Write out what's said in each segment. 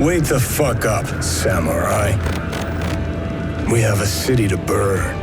Wake the fuck up, samurai. We have a city to burn.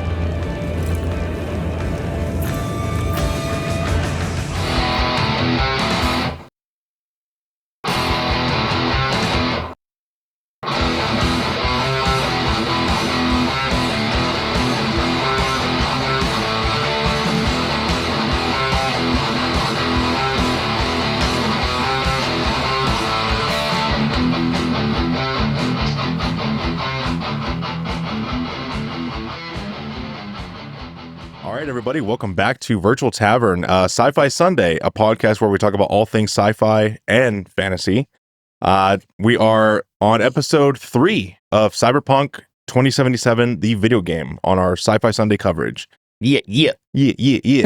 Everybody, welcome back to Virtual Tavern, Sci-Fi Sunday, a podcast where we talk about all things sci-fi and fantasy. We are on episode 3 of Cyberpunk 2077, the video game, on our Sci-Fi Sunday coverage. Yeah. We're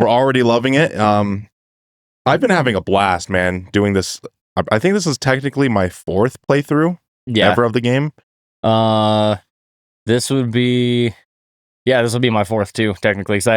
already loving it. I've been having a blast, man, doing this. I think this is technically my 4th playthrough ever of the game. This would be my 4th too, technically. So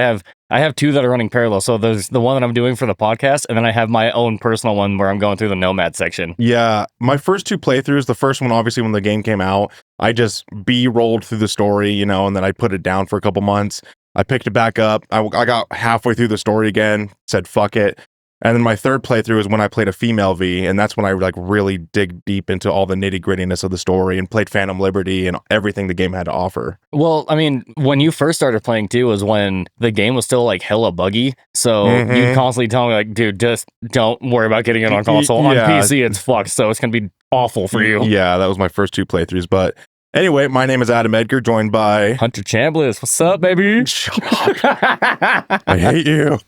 I have 2 that are running parallel. So there's the one that I'm doing for the podcast, and then I have my own personal one where I'm going through the Nomad section. Yeah, my first 2 playthroughs, the first one, obviously, when the game came out, I just B-rolled through the story, and then I put it down for a couple months. I picked it back up. I got halfway through the story again, said fuck it. And then my 3rd playthrough is when I played a female V, and that's when I really dig deep into all the nitty-grittiness of the story and played Phantom Liberty and everything the game had to offer. Well, I mean, when you first started playing too was when the game was still hella buggy. So you'd constantly tell me dude, just don't worry about getting it on console. On PC, it's fucked, so it's going to be awful for you. Yeah, that was my first 2 playthroughs, but anyway, my name is Adam Edgar, joined by Hunter Chambliss. What's up, baby? Shut up. I hate you.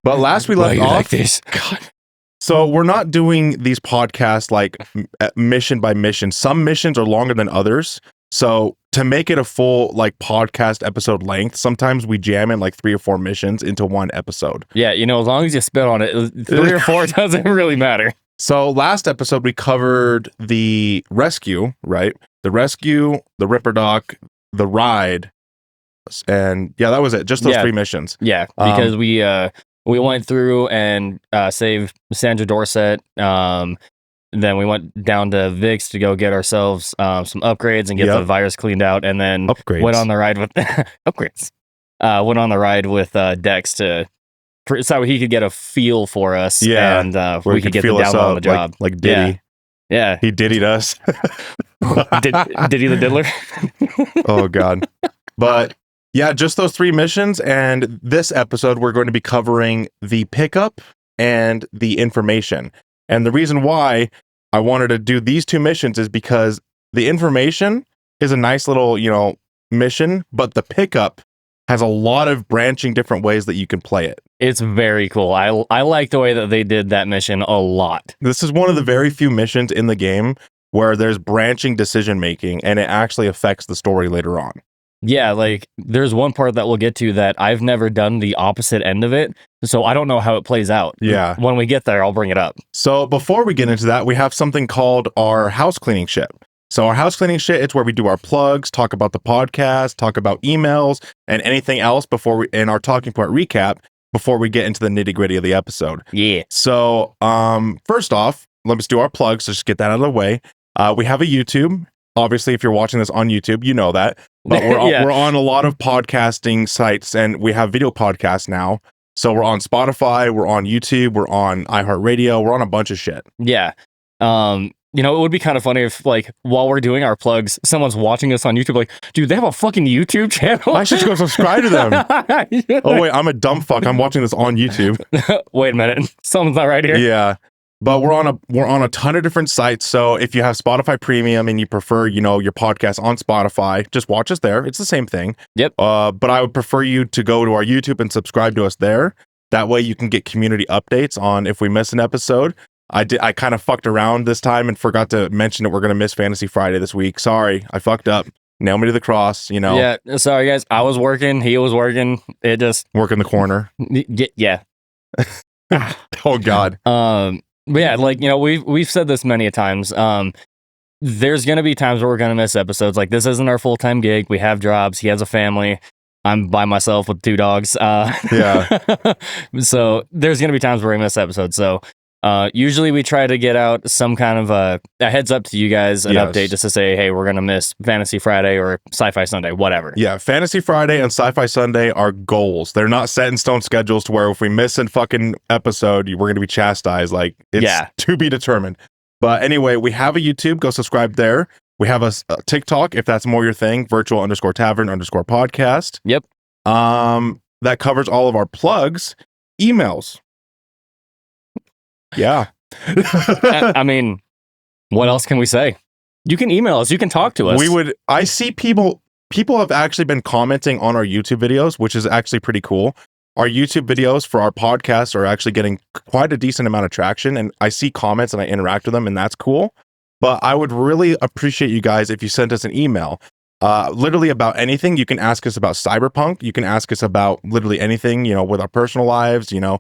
But last we left off, like this? God. So we're not doing these podcasts mission by mission. Some missions are longer than others. So to make it a full podcast episode length, sometimes we jam in 3 or 4 missions into one episode. Yeah, as long as you spit on it, 3 or 4 doesn't really matter. So last episode we covered the rescue, right? The rescue, the Ripper Doc, the ride, and that was it. Just those 3 missions. Yeah, because we went through and saved Sandra Dorset. Then we went down to Vix to go get ourselves some upgrades and get the virus cleaned out, and then went on the ride with upgrades. Went on the ride with Dex so he could get a feel for us, and we could get the download on the job, like Diddy. Yeah, he diddied us. Diddy the diddler. Oh God! But yeah, just those 3 missions, and this episode we're going to be covering the pickup and the information. And the reason why I wanted to do these 2 missions is because the information is a nice little mission, but the pickup has a lot of branching different ways that you can play it. It's very cool. I like the way that they did that mission a lot. This is one of the very few missions in the game where there's branching decision making and it actually affects the story later on. Yeah, there's one part that we'll get to that I've never done the opposite end of it, so I don't know how it plays out. Yeah. When we get there, I'll bring it up. So before we get into that, we have something called our house cleaning shit. So our house cleaning shit, it's where we do our plugs, talk about the podcast, talk about emails, and anything else in our talking point recap before we get into the nitty gritty of the episode. Yeah. So first off, let's do our plugs. So just get that out of the way. We have a YouTube. Obviously, if you're watching this on YouTube, you know that. But we're on a lot of podcasting sites, and we have video podcasts now. So we're on Spotify, we're on YouTube, we're on iHeartRadio, we're on a bunch of shit. Yeah. It would be kind of funny if, while we're doing our plugs, someone's watching us on YouTube, dude, they have a fucking YouTube channel? I should go subscribe to them. Oh, wait, I'm a dumb fuck. I'm watching this on YouTube. Wait a minute. Something's not right here. Yeah. But we're on a ton of different sites. So if you have Spotify Premium and you prefer, your podcast on Spotify, just watch us there. It's the same thing. Yep. But I would prefer you to go to our YouTube and subscribe to us there. That way you can get community updates on if we miss an episode. I kind of fucked around this time and forgot to mention that we're going to miss Fantasy Friday this week. Sorry, I fucked up. Nail me to the cross, Yeah, sorry guys. I was working. He was working. It just... Work in the corner. Yeah. Oh, God. But yeah, we've said this many a times. There's going to be times where we're going to miss episodes. This isn't our full-time gig. We have jobs. He has a family. I'm by myself with 2 dogs. Yeah. So there's going to be times where we miss episodes. So Usually we try to get out some kind of a heads up to you guys, an Yes. update just to say, hey, we're going to miss Fantasy Friday or Sci-Fi Sunday, whatever. Yeah, Fantasy Friday and Sci-Fi Sunday are goals. They're not set in stone schedules to where if we miss a fucking episode, we're going to be chastised. Like, it's to be determined. But anyway, we have a YouTube. Go subscribe there. We have a TikTok, if that's more your thing, virtual_tavern_podcast. Yep. That covers all of our plugs. Emails. Yeah. I mean, what else can we say? You can email us. You can talk to us. I see people have actually been commenting on our YouTube videos, which is actually pretty cool. Our YouTube videos for our podcast are actually getting quite a decent amount of traction, and I see comments and I interact with them, and that's cool. But I would really appreciate you guys if you sent us an email, literally about anything. You can ask us about Cyberpunk. You can ask us about literally anything, with our personal lives. You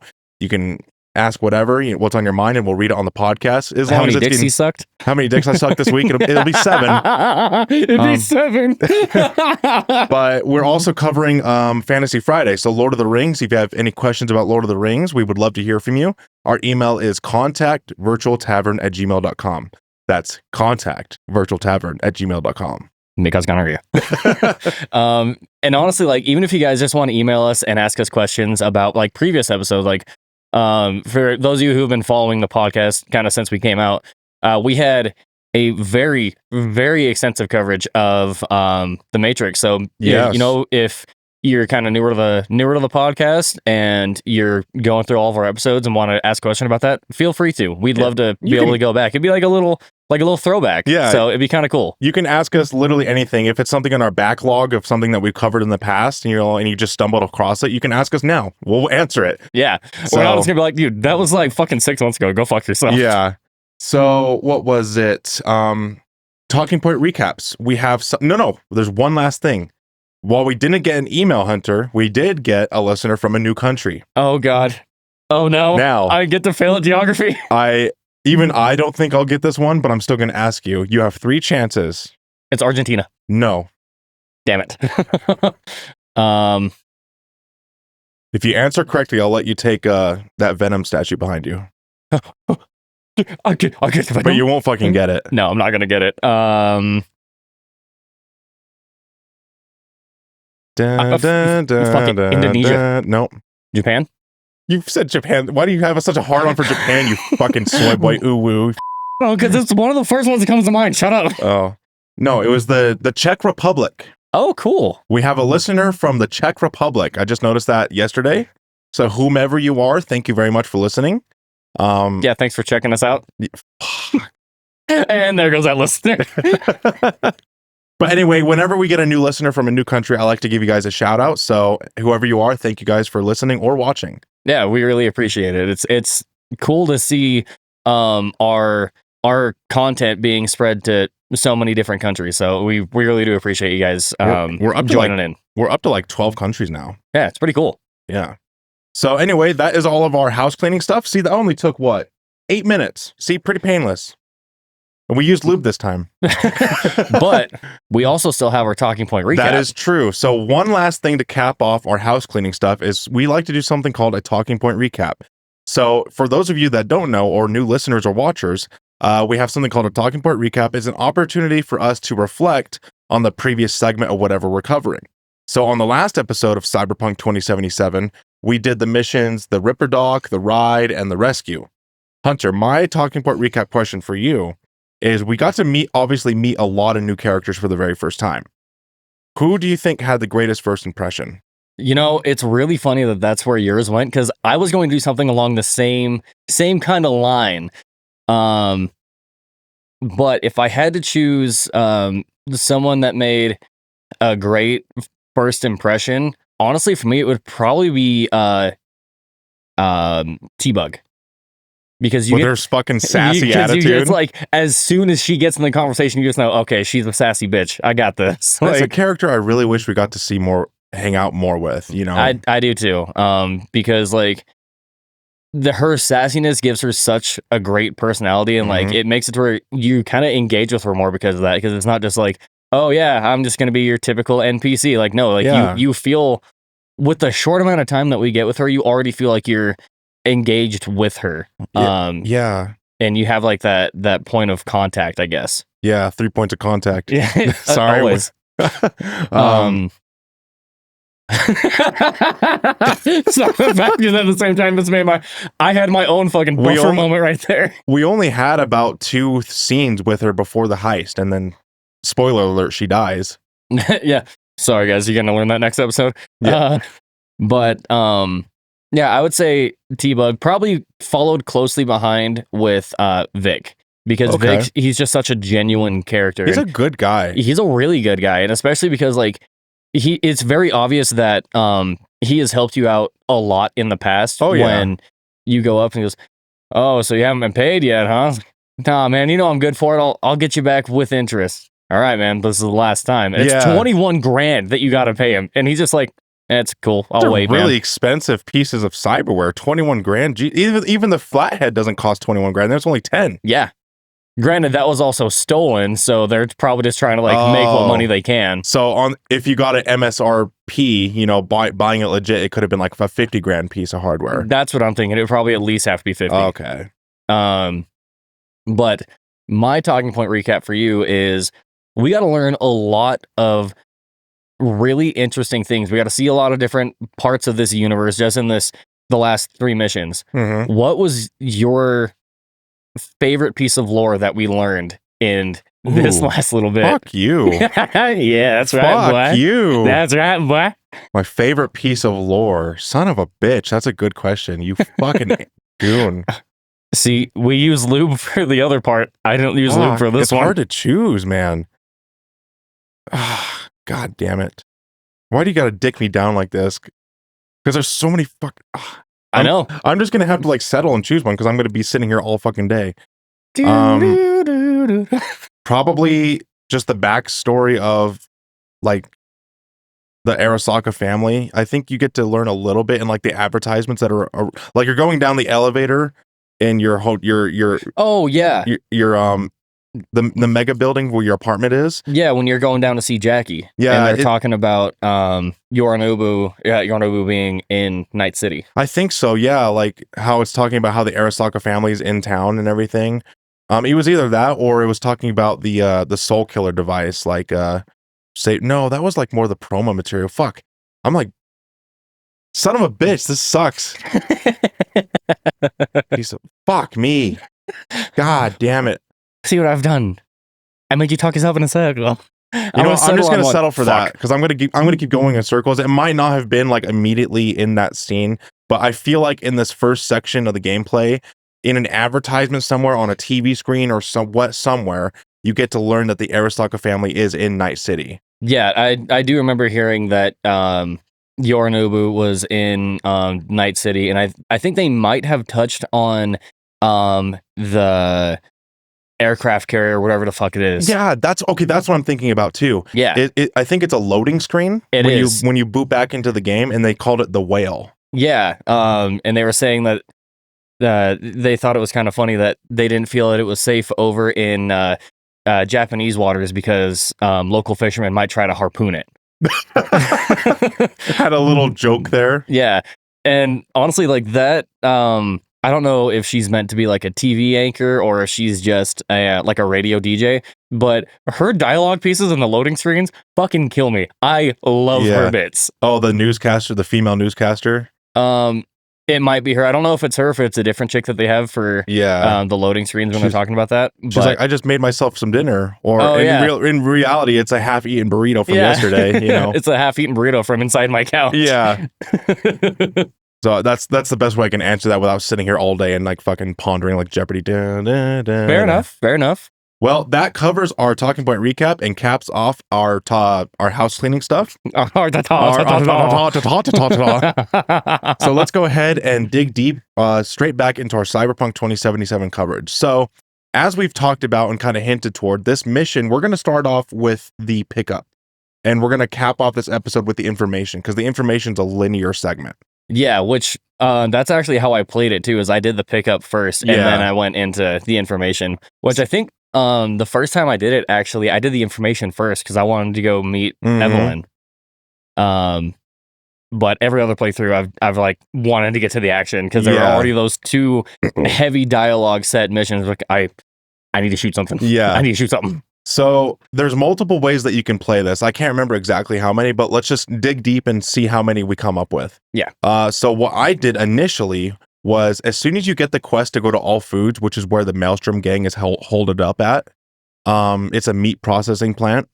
can ask whatever, what's on your mind, and we'll read it on the podcast. As how long many as dicks he sucked? How many dicks I sucked this week? It'll be 7. It'll be 7. But we're also covering Fantasy Friday. So Lord of the Rings, if you have any questions about Lord of the Rings, we would love to hear from you. Our email is contact@virtualtavern@gmail.com. That's contact@virtualtavern@gmail.com. Because gonorrhea. And honestly, like, even if you guys just want to email us and ask us questions about like previous episodes, like for those of you who have been following the podcast kind of since we came out, we had a very, very extensive coverage of the Matrix. So yes. If you're kind of newer to the podcast and you're going through all of our episodes and want to ask a question about that, feel free to. We'd love to be able to go back. It'd be like a little throwback. Yeah. So it'd be kind of cool. You can ask us literally anything. If it's something in our backlog of something that we've covered in the past, and you just stumbled across it, you can ask us now. We'll answer it. Yeah. So, we're not just gonna be like, dude, that was like fucking 6 months ago. Go fuck yourself. Yeah. So what was it? Talking point recaps. We have no. There's one last thing. While we didn't get an email, Hunter, we did get a listener from a new country. Oh God. Oh no. Now I get to fail at geography. I don't think I'll get this one, but I'm still going to ask you. You have 3 chances. It's Argentina. No. Damn it. If you answer correctly, I'll let you take that Venom statue behind you. I'll get Venom. But you won't fucking get it. No, I'm not gonna get it. Fucking Indonesia. Nope. Japan. You've said Japan. Why do you have such a hard on for Japan, you fucking soy boy? Ooh woo. Oh, because it's one of the first ones that comes to mind. Shut up. Oh. No, it was the Czech Republic. Oh, cool. We have a listener from the Czech Republic. I just noticed that yesterday. So whomever you are, thank you very much for listening. Yeah, thanks for checking us out. And there goes that listener. But anyway, whenever we get a new listener from a new country, I like to give you guys a shout out. So whoever you are, thank you guys for listening or watching. Yeah, we really appreciate it. It's cool to see our content being spread to so many different countries. So we really do appreciate you guys we're up joining in. We're up to like 12 countries now. Yeah, it's pretty cool. Yeah. So anyway, that is all of our house cleaning stuff. See, that only took 8 minutes. See, pretty painless. And we used lube this time. But we also still have our talking point recap. That is true. So one last thing to cap off our house cleaning stuff is we like to do something called a talking point recap. So for those of you that don't know, or new listeners or watchers, we have something called a talking point recap. It's an opportunity for us to reflect on the previous segment of whatever we're covering. So on the last episode of Cyberpunk 2077, we did the missions, the Ripper Dock, the ride, and the rescue. Hunter, my talking point recap question for you is we got to meet a lot of new characters for the very first time. Who do you think had the greatest first impression? It's really funny that that's where yours went, because I was going to do something along the same kind of line. But if I had to choose someone that made a great first impression, honestly, for me, it would probably be T-Bug. Because there's fucking sassy attitude. It's like, as soon as she gets in the conversation, you just know, okay, she's a sassy bitch. I got this. That's a character I really wish we got to see more, hang out more with, I do too. Because her sassiness gives her such a great personality, and it makes it to where you kind of engage with her more because of that. Because it's not just like, oh yeah, I'm just gonna be your typical NPC. Like, no, you feel, with the short amount of time that we get with her, you already feel like you're engaged with her. Yeah. And you have like that point of contact, I guess. Yeah, 3 points of contact. Yeah, Sorry. always. So back at the same time, I had my own fucking buffer moment right there. We only had about 2 scenes with her before the heist, and then spoiler alert, she dies. Yeah. Sorry guys, you're gonna learn that next episode. Yeah. Yeah, I would say T-Bug probably followed closely behind with Vic. Because Okay. Vic, he's just such a genuine character. He's a good guy. He's a really good guy, and especially because like it's very obvious that he has helped you out a lot in the past. Oh, yeah. When you go up and he goes, "Oh, so you haven't been paid yet, huh?" Nah, man, you know I'm good for it. I'll get you back with interest. All right, man, this is the last time. And it's 21 grand that you got to pay him, and he's just like, "It's cool. I'll wait." Really man. expensive pieces of cyberware. 21 grand. Even the flathead doesn't cost 21 grand. There's only 10. Yeah. Granted, that was also stolen, so they're probably just trying to like make what money they can. So if you got an MSRP, you know, buying it legit, it could have been like a 50 grand piece of hardware. That's what I'm thinking. It would probably at least have to be 50. Okay. But my talking point recap for you is we got to learn a lot of really interesting things. We got to see a lot of different parts of this universe just in the last 3 missions. Mm-hmm. What was your favorite piece of lore that we learned in this last little bit? Fuck you. Yeah, that's right, boy. Fuck you. That's right, boy. My favorite piece of lore. Son of a bitch. That's a good question. You fucking goon. See, we use lube for the other part. I didn't use lube for this one. It's hard to choose, man. God damn it. Why do you gotta dick me down like this? Because there's so many I know. I'm just gonna have to like settle and choose one because I'm gonna be sitting here all fucking day. Probably just the backstory of like the Arasaka family. I think you get to learn a little bit in like the advertisements that are like you're going down the elevator in your oh yeah, the mega building where your apartment is. Yeah, when you're going down to see Jackie. Yeah, and they're talking about Yorinobu being in Night City. I think so, yeah, like how it's talking about how the Arasaka family is in town and everything. It was either that or it was talking about the soul killer device, like no, that was like more the promo material. Fuck. I'm like, son of a bitch, this sucks. Fuck me. God damn it. See what I've done? I made you talk yourself in a circle. I'm just gonna settle for that because I'm gonna keep going in circles. It might not have been like immediately in that scene, but I feel like in this first section of the gameplay, in an advertisement somewhere on a TV screen or somewhere, you get to learn that the Arasaka family is in Night City. Yeah, I do remember hearing that Yorinobu was in Night City, and I think they might have touched on the aircraft carrier, whatever the fuck it is. Yeah, that's what I'm thinking about too. Yeah, I think it's a loading screen. When you boot back into the game, and they called it the whale. Yeah, and they were saying that they thought it was kind of funny that they didn't feel that it was safe over in Japanese waters because local fishermen might try to harpoon it. Had a little joke there. Yeah, and honestly, like that. I don't know if she's meant to be like a TV anchor or if she's just like a radio DJ, but her dialogue pieces and the loading screens fucking kill me. I love her bits. Oh, the female newscaster. It might be her. I don't know if it's her, if it's a different chick that they have for the loading screens when they're talking about that. She's like, I just made myself some dinner. Or in reality, it's a half-eaten burrito from yesterday. You know, it's a half-eaten burrito from inside my couch. Yeah. So that's the best way I can answer that without sitting here all day and like fucking pondering like Jeopardy. Fair enough. Well, that covers our talking point recap and caps off our house cleaning stuff. So let's go ahead and dig deep straight back into our Cyberpunk 2077 coverage. So as we've talked about and kind of hinted toward this mission, we're going to start off with the pickup. And we're going to cap off this episode with the information because the information's a linear segment. Yeah, which that's actually how I played it too, is I did the pickup first and then I went into the information, which I think the first time I did it, actually, I did the information first because I wanted to go meet Evelyn. But every other playthrough, I've like wanted to get to the action because there Yeah. are already those 2 heavy dialogue set missions. Like I need to shoot something. Yeah. I need to shoot something. So there's multiple ways that you can play this. I can't remember exactly how many, but let's just dig deep and see how many we come up with. Yeah. So what I did initially was, as soon as you get the quest to go to All Foods, which is where the Maelstrom gang is holded up at, it's a meat processing plant.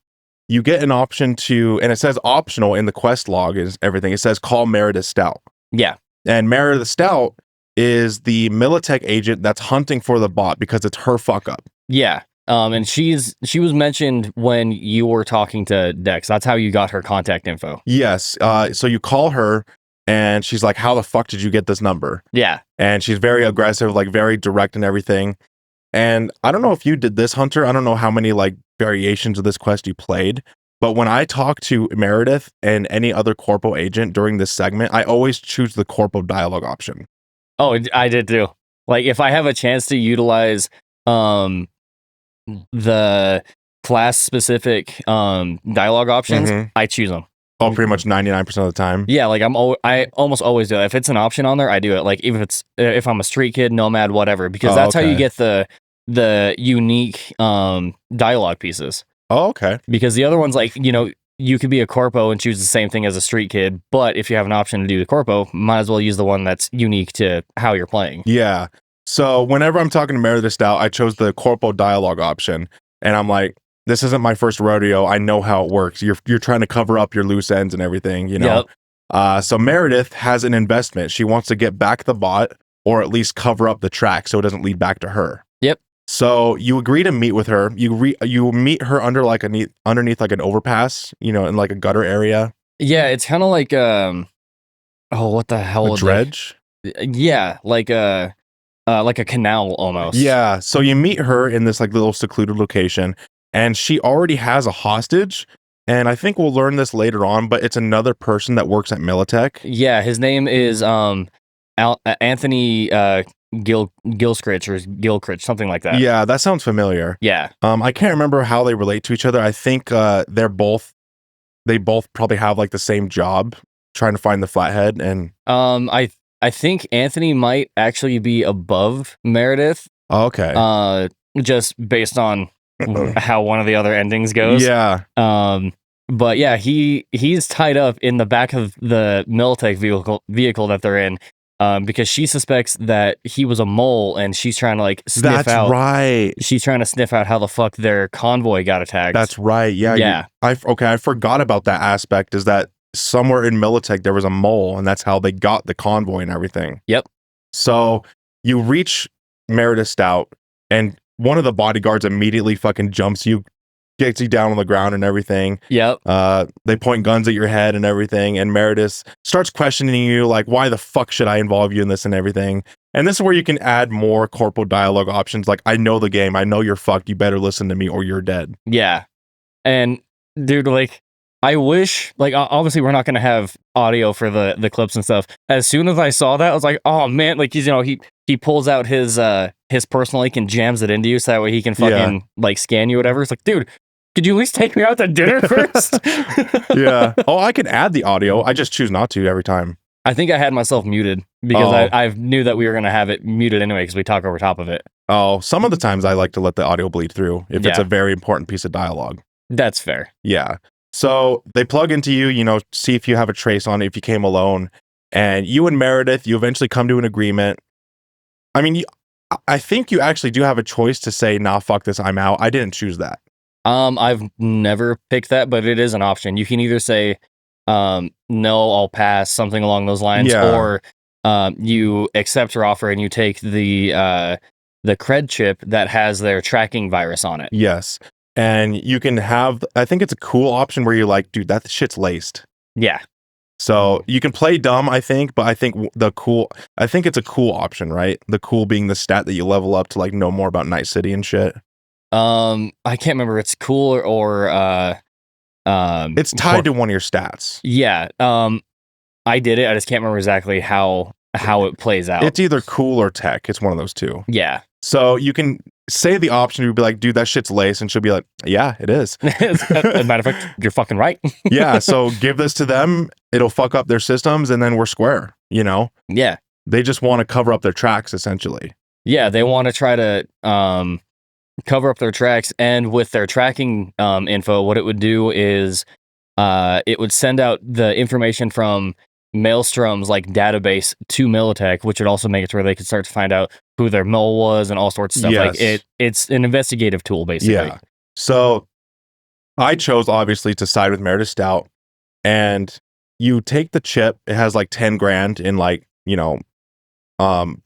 You get an option to, and it says optional in the quest log is everything. It says call Meridith Stout. Yeah. And Meridith Stout is the Militech agent that's hunting for the bot because it's her fuck up. Yeah. And she was mentioned when you were talking to Dex. That's how you got her contact info. Yes. So you call her and she's like, how the fuck did you get this number? Yeah. And she's very aggressive, like very direct and everything. And I don't know if you did this, Hunter. I don't know how many like variations of this quest you played. But when I talk to Meridith and any other corpo agent during this segment, I always choose the corpo dialogue option. Oh, I did too. Like if I have a chance to utilize the class specific dialogue options, I choose them. Oh, pretty much 99% of the time. Yeah, like I almost always do it. If it's an option on there, I do it. Like if I'm a street kid, nomad, whatever, because that's how you get the unique dialogue pieces. Oh, okay. Because the other ones, like, you know, you could be a corpo and choose the same thing as a street kid, but if you have an option to do the corpo, might as well use the one that's unique to how you're playing. Yeah. So whenever I'm talking to Meridith Stout, I chose the corpo dialogue option, and I'm like, this isn't my first rodeo. I know how it works. You're trying to cover up your loose ends and everything, you know. Yep. So Meridith has an investment. She wants to get back the bot, or at least cover up the track so it doesn't lead back to her. Yep. So you agree to meet with her. You meet her under like underneath like an overpass, you know, in like a gutter area. Yeah, it's kind of like what the hell? A dredge? Yeah, like a canal almost. Yeah. So you meet her in this like little secluded location, and she already has a hostage. And I think we'll learn this later on, but it's another person that works at Militech. Yeah, his name is Anthony Gilchrist or Gilchrist, something like that. Yeah, that sounds familiar. Yeah. I can't remember how they relate to each other. I think they both probably have like the same job, trying to find the flathead. And I think Anthony might actually be above Meridith. Oh, okay. Just based on how one of the other endings goes. Yeah. But yeah, he's tied up in the back of the Militech vehicle that they're in, because she suspects that he was a mole, and she's trying to like sniff out. That's right. She's trying to sniff out how the fuck their convoy got attacked. That's right. Yeah. Yeah. I forgot about that aspect. Is that somewhere in Militech there was a mole, and that's how they got the convoy and everything. Yep. So you reach Meridith Stout, and one of the bodyguards immediately fucking jumps you, gets you down on the ground and everything. Yep. They point guns at your head and everything, and Meridith starts questioning you, like, why the fuck should I involve you in this and everything? And this is where you can add more corporal dialogue options, like, I know the game, I know you're fucked, you better listen to me or you're dead. Yeah. And dude, like, I wish, like, obviously we're not going to have audio for the clips and stuff. As soon as I saw that, I was like, oh man, like, you know, he pulls out his personal ink and jams it into you so that way he can fucking like scan you or whatever. It's like, dude, could you at least take me out to dinner first? Yeah. Oh, I can add the audio. I just choose not to every time. I think I had myself muted because I knew that we were going to have it muted anyway because we talk over top of it. Oh, some of the times I like to let the audio bleed through if it's a very important piece of dialogue. That's fair. Yeah. So they plug into you, you know, see if you have a trace on it, if you came alone. And you and Meridith, you eventually come to an agreement. I mean, I think you actually do have a choice to say, nah, fuck this, I'm out. I didn't choose that. I've never picked that, but it is an option. You can either say, no, I'll pass, something along those lines, or you accept her offer and you take the cred chip that has their tracking virus on it. Yes. And you can have, I think it's a cool option where you're like, dude, that shit's laced. Yeah. So you can play dumb, I think, but I think it's a cool option, right? The cool being the stat that you level up to like know more about Night City and shit. I can't remember. It's cool or it's tied to one of your stats. Yeah. I did it. I just can't remember exactly how it plays out. It's either cool or tech. It's one of those two. Yeah. So you can say the option, you'd be like, dude, that shit's lace. And she'll be like, yeah, it is. As a matter of fact, you're fucking right. Yeah. So give this to them. It'll fuck up their systems and then we're square, you know? Yeah. They just want to cover up their tracks, essentially. Yeah. They want to try to cover up their tracks. And with their tracking info, what it would do is it would send out the information from Maelstrom's like database to Militech, which would also make it to where they could start to find out who their mill was and all sorts of stuff. Yes. Like it's an investigative tool, basically. Yeah. So I chose obviously to side with Meridith Stout, and you take the chip. It has like 10 grand in like, you know,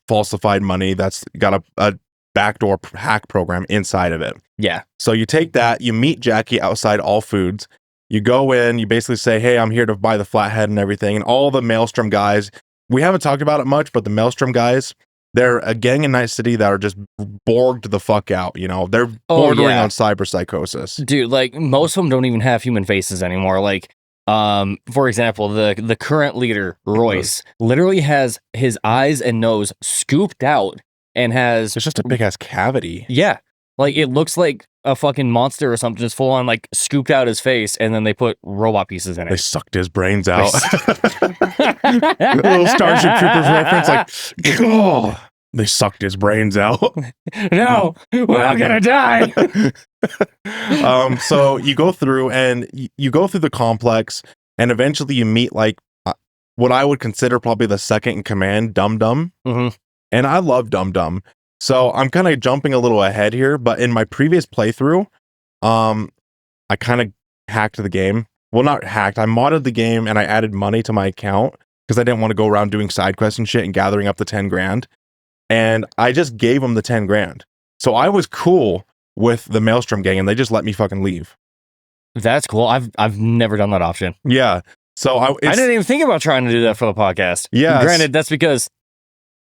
falsified money that's got a backdoor hack program inside of it. Yeah. So you take that, you meet Jackie outside All Foods. You go in, you basically say, hey, I'm here to buy the flathead and everything. And all the Maelstrom guys, we haven't talked about it much, but the Maelstrom guys, they're a gang in Night City that are just borged the fuck out. You know, they're bordering on cyberpsychosis. Dude, like most of them don't even have human faces anymore. Like, for example, the current leader, Royce, literally has his eyes and nose scooped out and has... It's just a big ass cavity. Yeah. Like, it looks like a fucking monster or something, just full on, like, scooped out his face, and then they put robot pieces in it. They sucked his brains out. A little Starship Troopers reference, like, oh, they sucked his brains out. No, we're all gonna die. So you go through and you go through the complex, and eventually you meet, like, what I would consider probably the second in command, Dum Dum. Mm-hmm. And I love Dum Dum. So I'm kind of jumping a little ahead here, but in my previous playthrough, I kind of hacked the game. Well, not hacked. I modded the game and I added money to my account because I didn't want to go around doing side quests and shit and gathering up the 10 grand. And I just gave them the 10 grand. So I was cool with the Maelstrom gang and they just let me fucking leave. That's cool. I've never done that option. Yeah. So I didn't even think about trying to do that for the podcast. Yeah. Granted, that's because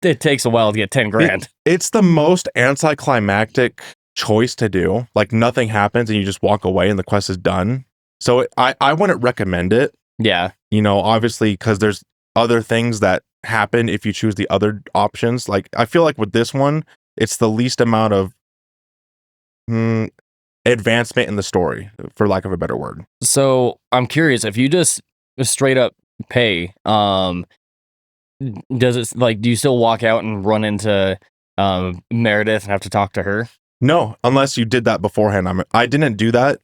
it takes a while to get 10 grand. It's the most anticlimactic choice to do. Like nothing happens and you just walk away and the quest is done. So I wouldn't recommend it. Yeah. You know, obviously, because there's other things that happen if you choose the other options. Like I feel like with this one, it's the least amount of advancement in the story, for lack of a better word. So I'm curious, if you just straight up pay, does it like, do you still walk out and run into Meridith and have to talk to her? No, unless you did that beforehand. I didn't do that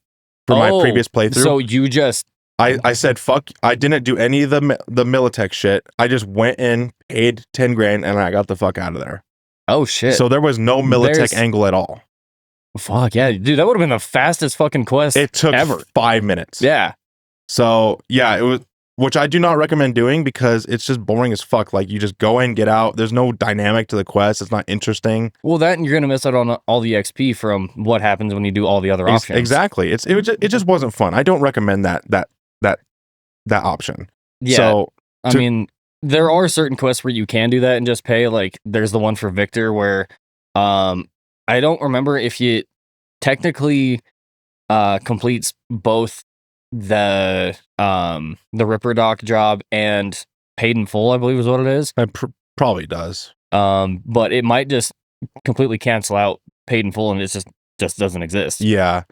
for my previous playthrough. So you just I said fuck. I didn't do any of the Militech shit. I just went in, paid 10 grand, and I got the fuck out of there. Oh shit! So there was no Militech angle at all. Fuck yeah, dude! That would have been the fastest fucking quest. It took ever 5 minutes. Yeah. So yeah, it was. Which I do not recommend doing because it's just boring as fuck. Like you just go in, get out. There's no dynamic to the quest. It's not interesting. Well, that and you're gonna miss out on all the XP from what happens when you do all the other options. Exactly. It just wasn't fun. I don't recommend that option. Yeah. So I mean, there are certain quests where you can do that and just pay. Like there's the one for Victor where, I don't remember if you technically completes both the Ripper Doc job and paid in full, I believe is what it is. It probably does. But it might just completely cancel out paid in full and it just doesn't exist. Yeah.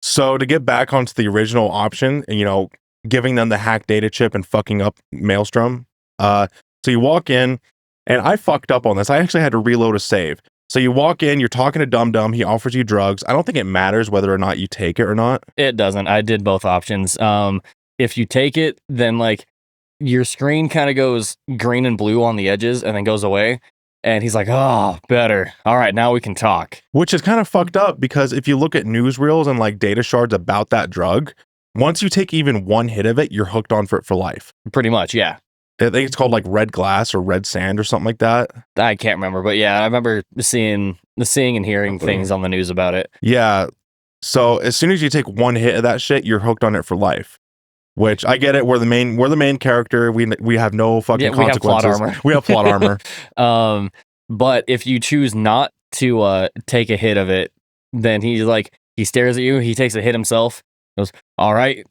So to get back onto the original option, you know, giving them the hack data chip and fucking up Maelstrom. So you walk in, and I fucked up on this. I actually had to reload a save. So you walk in, you're talking to Dum Dum, he offers you drugs. I don't think it matters whether or not you take it or not. It doesn't. I did both options. If you take it, then like your screen kind of goes green and blue on the edges and then goes away. And he's like, oh, better. All right, now we can talk. Which is kind of fucked up because if you look at newsreels and like data shards about that drug, once you take even one hit of it, you're hooked on for it for life. Pretty much, yeah. I think it's called like red glass or red sand or something like that. I can't remember, but yeah, I remember seeing and hearing things on the news about it. Yeah. So as soon as you take one hit of that shit, you're hooked on it for life. Which I get it. We're the main character. We have no fucking consequences. We have plot armor. But if you choose not to take a hit of it, then he stares at you. He takes a hit himself. Goes, all right,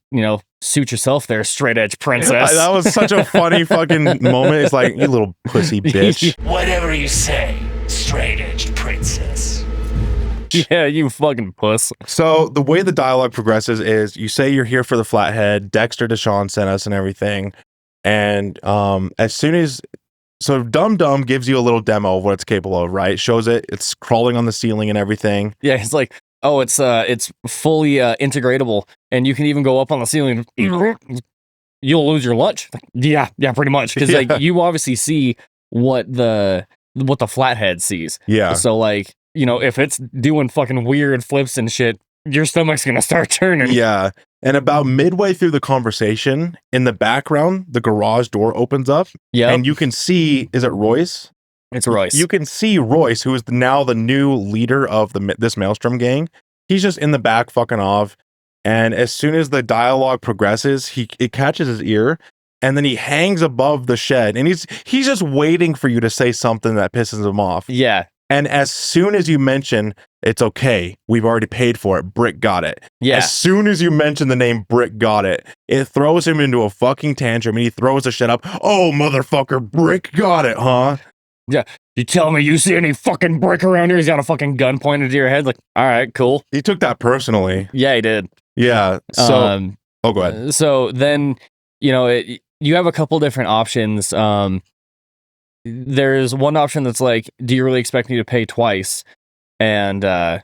suit yourself there, straight edge princess. That was such a funny fucking moment. It's like, you little pussy bitch. Whatever you say, straight edge princess. bitch. Yeah, you fucking puss. So the way the dialogue progresses is you say you're here for the flathead. Dexter Deshawn sent us and everything. And as soon as so Dum Dum gives you a little demo of what it's capable of, right? Shows it's crawling on the ceiling and everything. Yeah, it's like, oh, it's fully integratable, and you can even go up on the ceiling. You'll lose your lunch. Yeah, pretty much. Because like you obviously see what the flathead sees. Yeah. So like, you know, if it's doing fucking weird flips and shit, your stomach's gonna start turning. Yeah. And about midway through the conversation, in the background, the garage door opens up. Yeah. And you can see, is it Royce? It's Royce. You can see Royce, who is now the new leader of this Maelstrom gang. He's just in the back fucking off. And as soon as the dialogue progresses, it catches his ear. And then he hangs above the shed. And he's just waiting for you to say something that pisses him off. Yeah. And as soon as you mention, it's okay, we've already paid for it, Brick got it. Yeah. As soon as you mention the name Brick got it, it throws him into a fucking tantrum and he throws the shit up. Oh, motherfucker, Brick got it, huh? Yeah. You tell me you see any fucking brick around here? He's got a fucking gun pointed to your head. Like, all right, cool. He took that personally. Yeah, he did. Yeah. So, go ahead. So then, you know, you have a couple different options. There's one option that's like, do you really expect me to pay twice? And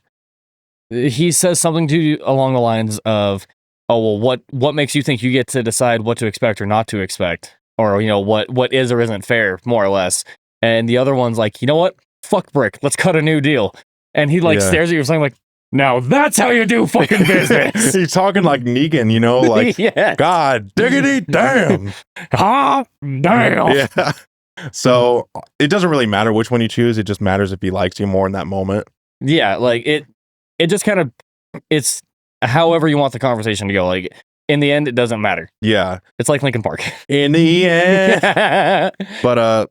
he says something to you along the lines of, oh, well, what makes you think you get to decide what to expect or not to expect? Or, you know, what is or isn't fair, more or less. And the other one's like, you know what? Fuck Brick. Let's cut a new deal. And he like stares at you saying like, now that's how you do fucking business. He's talking like Negan, you know, like, yeah. God diggity damn. Ah, damn. Yeah. So it doesn't really matter which one you choose. It just matters if he likes you more in that moment. Yeah, like it just kind of, it's however you want the conversation to go. Like in the end, it doesn't matter. Yeah. It's like Linkin Park. In the end. But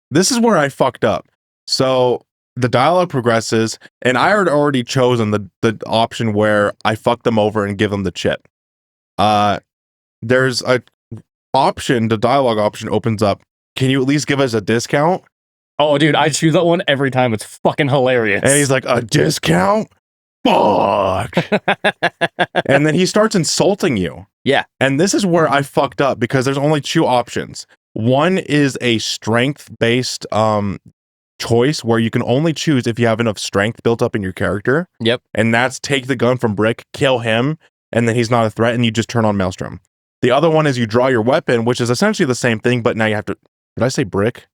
this is where I fucked up. So the dialogue progresses, and I had already chosen the option where I fuck them over and give them the chip. There's a option, the dialogue option opens up. Can you at least give us a discount? Oh, dude, I choose that one every time. It's fucking hilarious. And he's like, a discount? Fuck. And then he starts insulting you. Yeah. And this is where I fucked up because there's only two options. One is a strength-based choice where you can only choose if you have enough strength built up in your character. Yep. And that's take the gun from Brick, kill him, and then he's not a threat, and you just turn on Maelstrom. The other one is you draw your weapon, which is essentially the same thing, but now you have to... Did I say Brick?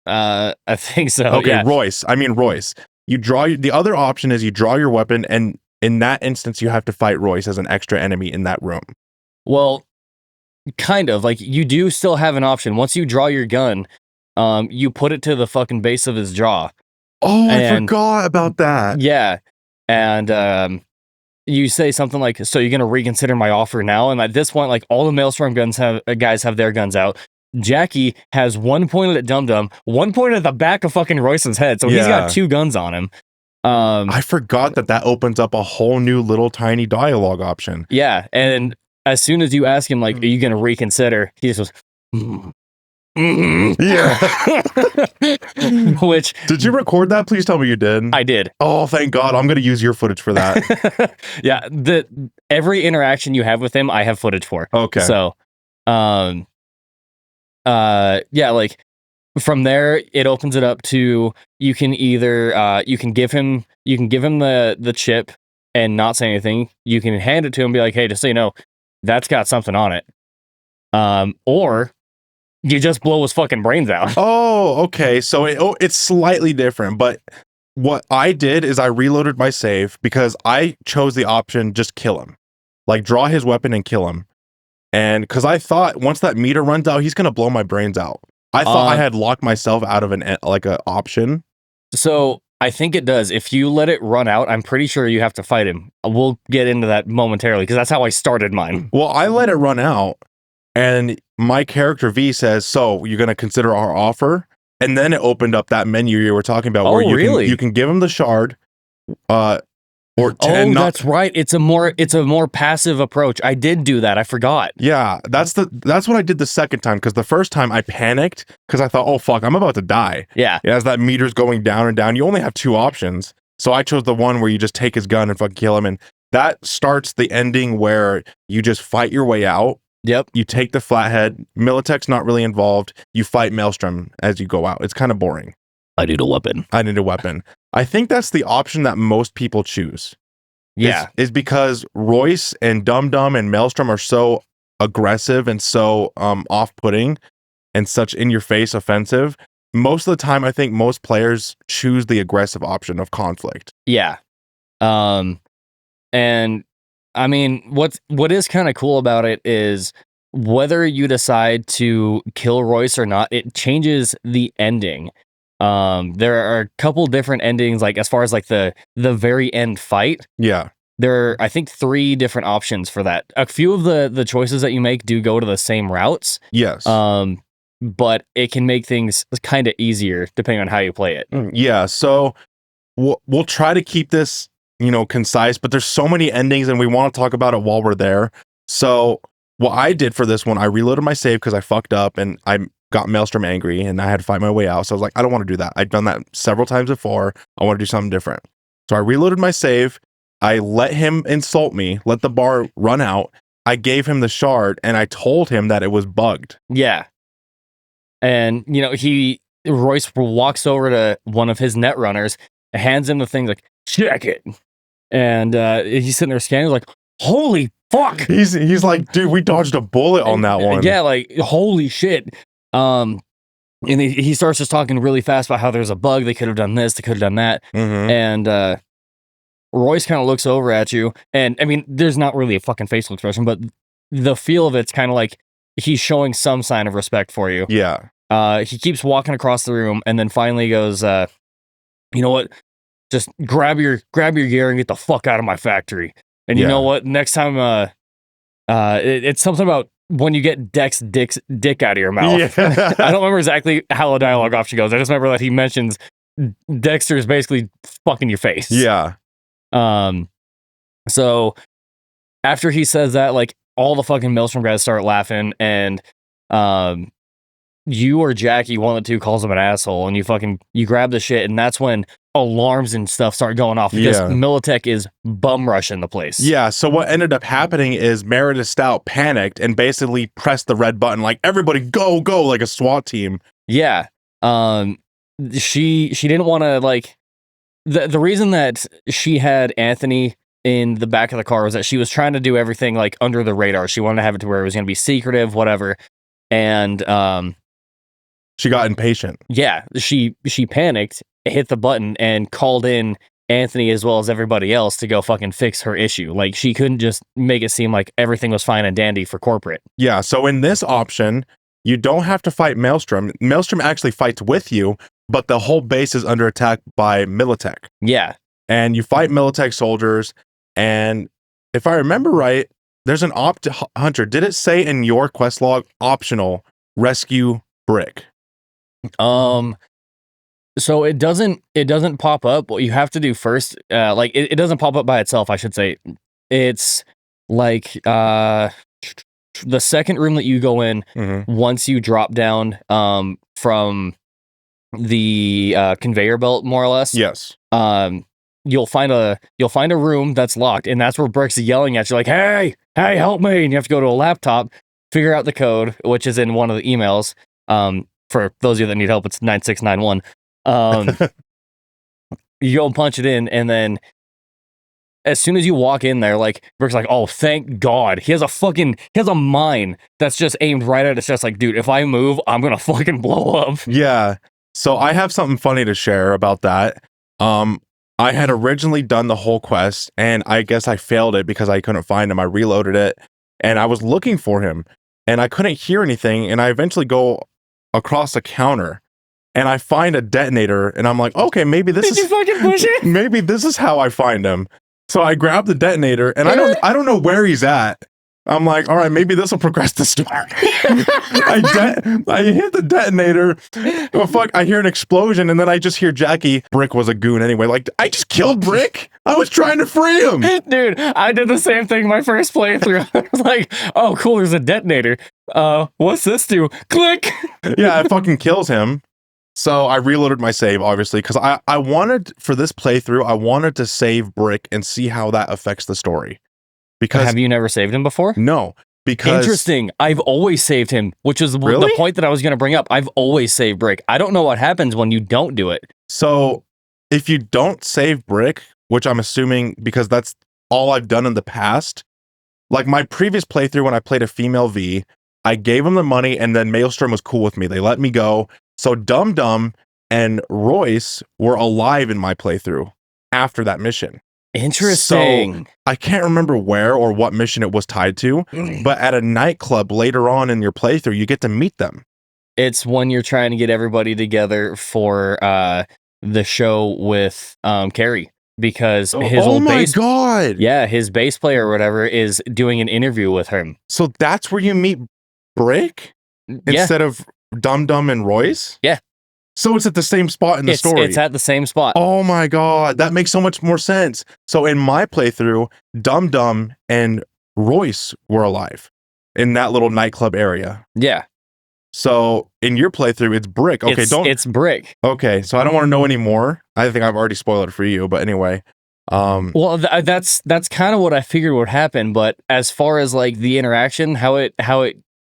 I think so. Okay, yeah. Royce. You draw... The other option is you draw your weapon, and in that instance, you have to fight Royce as an extra enemy in that room. Well, kind of. Like, you do still have an option. Once you draw your gun, you put it to the fucking base of his jaw. Oh, I forgot about that. Yeah. And you say something like, so you're going to reconsider my offer now? And at this point, like, all the Maelstrom guys have their guns out. Jackie has one pointed at Dum Dum, one pointed at the back of fucking Royce's head. So he's got two guns on him. I forgot that opens up a whole new little tiny dialogue option. Yeah. And as soon as you ask him, like, are you going to reconsider? He just goes, Yeah. Which... Did you record that? Please tell me you did. I did. Oh, thank God. I'm going to use your footage for that. Yeah. Every interaction you have with him, I have footage for. Okay. So, yeah, like from there, it opens it up to, you can either, you can give him the chip and not say anything. You can hand it to him and be like, hey, just so you know, that's got something on it. Or you just blow his fucking brains out. Oh, okay. So it's slightly different, but what I did is I reloaded my save because I chose the option, just kill him. Like, draw his weapon and kill him. And because I thought once that meter runs out, he's going to blow my brains out. I thought I had locked myself out of an option. So I think it does. If you let it run out, I'm pretty sure you have to fight him. We'll get into that momentarily because that's how I started mine. Well, I let it run out. And my character V says, so you're going to consider our offer? And then it opened up that menu you were talking about where you can give him the shard that's right. It's a more passive approach. I did do that. I forgot. Yeah, that's what I did the second time, because the first time I panicked because I thought, oh fuck, I'm about to die. Yeah. As that meter's going down and down, you only have two options. So I chose the one where you just take his gun and fucking kill him. And that starts the ending where you just fight your way out. Yep. You take the flathead. Militech's not really involved. You fight Maelstrom as you go out. It's kind of boring. I need a weapon. I think that's the option that most people choose. Yeah. Is because Royce and Dum Dum and Maelstrom are so aggressive and so off-putting and such in-your-face offensive. Most of the time, I think most players choose the aggressive option of conflict. Yeah. And I mean, what is kind of cool about it is whether you decide to kill Royce or not, it changes the ending. There are a couple different endings, like as far as like the very end fight. Yeah. There are, I think, 3 different options for that. A few of the choices that you make do go to the same routes. Yes. But it can make things kind of easier depending on how you play it. Yeah. So we'll try to keep this, concise, but there's so many endings and we want to talk about it while we're there. So what I did for this one, I reloaded my save because I fucked up and I got Maelstrom angry and I had to fight my way out. So I was like, I don't want to do that. I've done that several times before. I want to do something different. So I reloaded my save. I let him insult me, let the bar run out. I gave him the shard and I told him that it was bugged. Yeah. And, Royce walks over to one of his net runners, hands him the thing, like, check it. And he's sitting there scanning, like, holy fuck. He's like, dude, we dodged a bullet on that one. Yeah, like, holy shit. And he starts just talking really fast about how there's a bug. They could have done this, they could have done that. Mm-hmm. And Royce kind of looks over at you. And, I mean, there's not really a fucking facial expression, but the feel of it's kind of like he's showing some sign of respect for you. Yeah. He keeps walking across the room and then finally goes, you know what? Just grab your gear and get the fuck out of my factory. And you know what? Next time, it's something about when you get Dick's dick out of your mouth. Yeah. I don't remember exactly how the dialogue option goes. I just remember that he mentions Dexter is basically fucking your face. Yeah. So after he says that, like, all the fucking Maelstrom guys start laughing, and you or Jackie, one of the two, calls him an asshole, and you grab the shit, and that's when alarms and stuff start going off because Militech is bum rushing the place. Yeah, so what ended up happening is Meridith Stout panicked and basically pressed the red button, like, everybody go, like a SWAT team. Yeah. She didn't want to, like, the reason that she had Anthony in the back of the car was that she was trying to do everything, like, under the radar. She wanted to have it to where it was going to be secretive, whatever. And she got impatient. Yeah, she panicked, hit the button, and called in Anthony as well as everybody else to go fucking fix her issue. Like, she couldn't just make it seem like everything was fine and dandy for corporate. Yeah, so in this option, you don't have to fight Maelstrom. Maelstrom actually fights with you, but the whole base is under attack by Militech. Yeah. And you fight Militech soldiers, and if I remember right, there's an hunter. Did it say in your quest log, optional, rescue Brick? So it doesn't pop up. What you have to do first, it doesn't pop up by itself, I should say. It's like the second room that you go in, once you drop down from the conveyor belt, more or less. Yes. You'll find a room that's locked, and that's where Brick's yelling at you, like, hey, help me. And you have to go to a laptop, figure out the code, which is in one of the emails. For those of you that need help, it's 9691. You go and punch it in, and then as soon as you walk in there, like, Brick's like, oh, thank God. He has a mine that's just aimed right at it. It's just like, dude, if I move, I'm gonna fucking blow up. Yeah. So I have something funny to share about that. I had originally done the whole quest, and I guess I failed it because I couldn't find him. I reloaded it, and I was looking for him, and I couldn't hear anything, and I eventually go across a counter, and I find a detonator, and I'm like, okay, maybe this Did you fucking push it? Maybe this is how I find him. So I grab the detonator, and I don't know where he's at. I'm like, all right, maybe this will progress the story. I hit the detonator. Oh, fuck, I hear an explosion, and then I just hear Jackie. Brick was a goon anyway. Like, I just killed Brick. I was trying to free him. Dude, I did the same thing my first playthrough. I was like, oh, cool, there's a detonator. What's this do? Click. Yeah, it fucking kills him. So I reloaded my save, obviously, because I wanted, for this playthrough, I wanted to save Brick and see how that affects the story. Because Have you never saved him before? No, because Interesting. I've always saved him, which is Really? the point that I was going to bring up. I've always saved Brick. I don't know what happens when you don't do it. So if you don't save Brick, which I'm assuming because that's all I've done in the past, like my previous playthrough when I played a female V, I gave him the money and then Maelstrom was cool with me. They let me go. So Dum Dum and Royce were alive in my playthrough after that mission. Interesting. So I can't remember where or what mission it was tied to, but at a nightclub later on in your playthrough, you get to meet them. It's when you're trying to get everybody together for the show with Carrie, because his old bass, God. yeah, his bass player or whatever is doing an interview with him. So that's where you meet Brick instead of Dum Dum and Royce? Yeah. So it's at the same spot in the story. It's at the same spot. Oh my God. That makes so much more sense. So in my playthrough, Dum Dum and Royce were alive in that little nightclub area. Yeah. So in your playthrough, it's Brick. Okay, it's Brick. Okay, so I don't want to know anymore. I think I've already spoiled it for you, but anyway. Well, that's kind of what I figured would happen, but as far as like the interaction, how it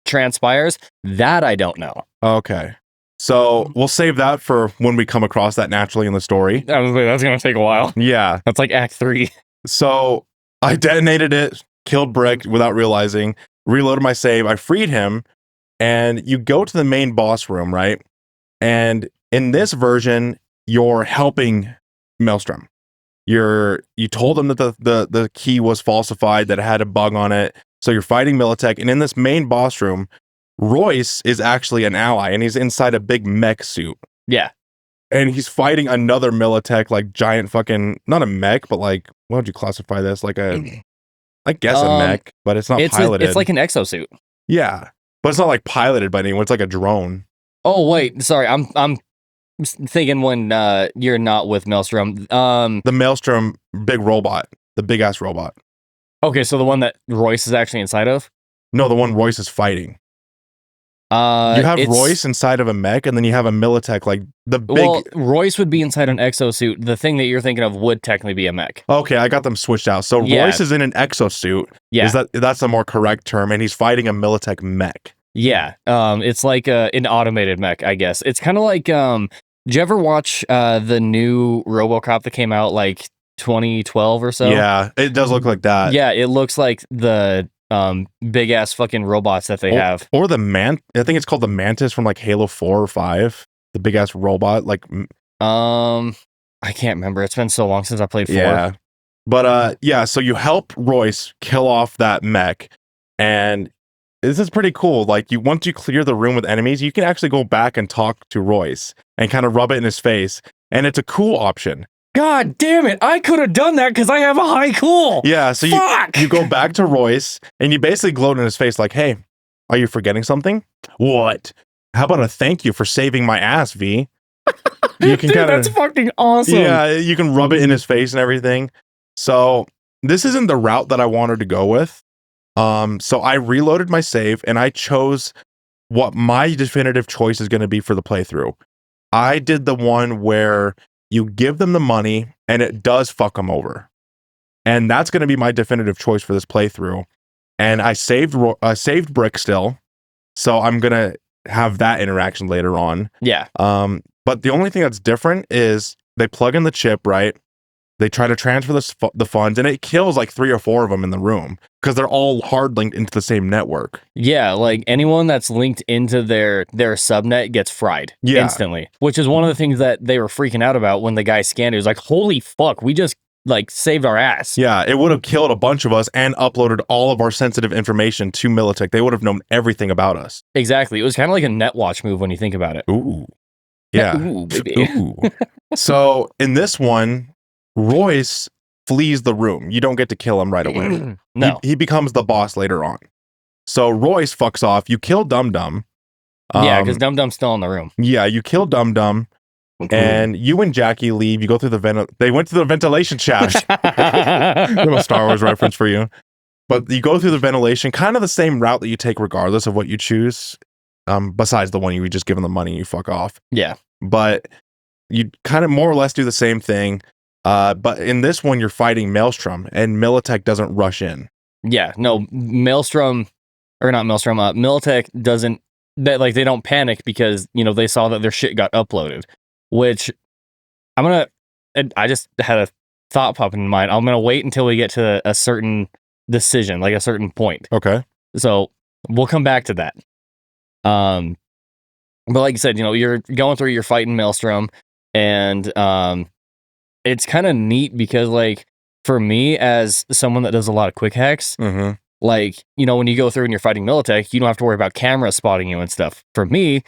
transpires, that I don't know. Okay. So we'll save that for when we come across that naturally in the story. That's gonna take a while. Yeah. That's like Act 3. So I detonated it, killed Brick without realizing, reloaded my save, I freed him, and you go to the main boss room, right? And in this version, you're helping Maelstrom. You told him that the key was falsified, that it had a bug on it. So you're fighting Militech, and in this main boss room, Royce is actually an ally, and he's inside a big mech suit. Yeah. And he's fighting another Militech, like giant fucking, not a mech, but like, what would you classify this? Like I guess a mech, but it's not piloted. It's like an exosuit. Yeah. But it's not like piloted by anyone. It's like a drone. Oh, wait. Sorry. I'm thinking when you're not with Maelstrom. The Maelstrom big robot. The big ass robot. Okay, so the one that Royce is actually inside of? No, the one Royce is fighting. You have Royce inside of a mech, and then you have a Militech, like the big... Well, Royce would be inside an exosuit. The thing that you're thinking of would technically be a mech. Okay, I got them switched out. So Yeah. Royce is in an exosuit. Yeah. That's a more correct term, and he's fighting a Militech mech. Yeah. It's like an automated mech, I guess. It's kind of like... did you ever watch the new RoboCop that came out like 2012 or so? Yeah, it does look like that. Yeah, it looks like the... big ass fucking robots that they have. Or the I think it's called the Mantis from like Halo 4 or 5. The big ass robot, like I can't remember. It's been so long since I played 4. Yeah. But yeah, so you help Royce kill off that mech, and this is pretty cool. Like once you clear the room with enemies, you can actually go back and talk to Royce and kind of rub it in his face. And it's a cool option. God damn it! I could have done that because I have a high cool. Yeah, so you go back to Royce and you basically gloat in his face like, "Hey, are you forgetting something? What? How about a thank you for saving my ass, V?" You can Dude, that's fucking awesome. Yeah, you can rub it in his face and everything. So this isn't the route that I wanted to go with. So I reloaded my save and I chose what my definitive choice is going to be for the playthrough. I did the one where you give them the money and it does fuck them over. And that's going to be my definitive choice for this playthrough. And I saved Brick still. So I'm going to have that interaction later on. Yeah. But the only thing that's different is they plug in the chip, right? They try to transfer the funds, and it kills like 3 or 4 of them in the room because they're all hard linked into the same network. Yeah, like anyone that's linked into their subnet gets fried instantly, which is one of the things that they were freaking out about when the guy scanned it. It was like, holy fuck, we just like saved our ass. Yeah, it would have killed a bunch of us and uploaded all of our sensitive information to Militech. They would have known everything about us. Exactly. It was kind of like a NetWatch move when you think about it. Ooh. Yeah. Ooh, baby. Ooh. So in this one, Royce flees the room. You don't get to kill him right away. No. He becomes the boss later on. So Royce fucks off. You kill Dum Dum. Yeah, because Dum Dum's still in the room. Yeah, you kill Dum Dum. And you and Jackie leave. You go through they went to the ventilation shaft. Little Star Wars reference for you. But you go through the ventilation, kind of the same route that you take regardless of what you choose. Besides the one you just give them the money and you fuck off. Yeah. but you kind of more or less do the same thing. But in this one, you're fighting Maelstrom, and Militech doesn't rush in. Yeah, no, Maelstrom, or not Maelstrom, Militech doesn't, they don't panic because, they saw that their shit got uploaded, which I just had a thought pop in mind. I'm going to wait until we get to a certain decision, like a certain point. Okay. So we'll come back to that. But like you said, you're going through, you're fighting Maelstrom, and it's kind of neat because, like, for me as someone that does a lot of quick hacks, like, when you go through and you're fighting Militech, you don't have to worry about cameras spotting you and stuff. For me,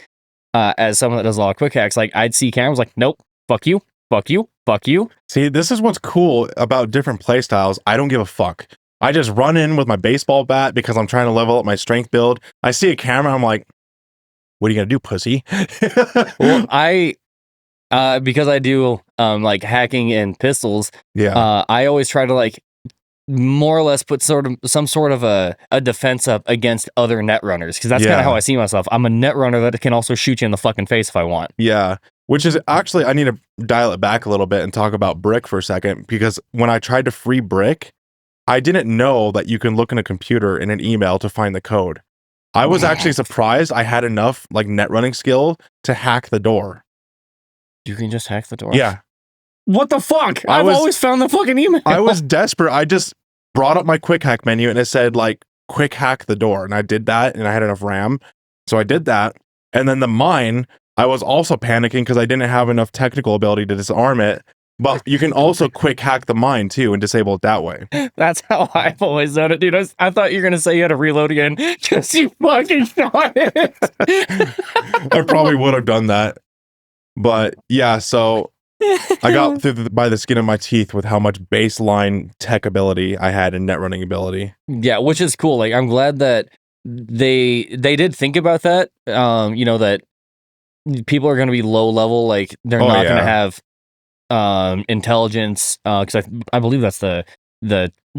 as someone that does a lot of quick hacks, like, I'd see cameras like, nope, fuck you, fuck you, fuck you. See, this is what's cool about different playstyles. I don't give a fuck. I just run in with my baseball bat because I'm trying to level up my strength build. I see a camera, I'm like, what are you gonna do, pussy? Well, because I do like hacking and pistols, I always try to, like, more or less put some sort of a defense up against other net runners, because that's kind of how I see myself. I'm a net runner that can also shoot you in the fucking face if I want. Yeah, which is actually, I need to dial it back a little bit and talk about Brick for a second, because when I tried to free Brick, I didn't know that you can look in a computer in an email to find the code. I was actually surprised I had enough, like, net running skill to hack the door. You can just hack the door? Yeah. What the fuck? I've always found the fucking email. I was desperate. I just brought up my quick hack menu and it said, like, quick hack the door. And I did that, and I had enough RAM. So I did that. And then the mine, I was also panicking because I didn't have enough technical ability to disarm it. But you can also quick hack the mine too and disable it that way. That's how I've always done it, dude. I thought you were going to say you had to reload again because you fucking shot it. I probably would have done that. But yeah, so I got through by the skin of my teeth with how much baseline tech ability I had and net running ability. Yeah, which is cool. Like, I'm glad that they did think about that. That people are going to be low level. Like, they're not going to have intelligence, because I believe that's the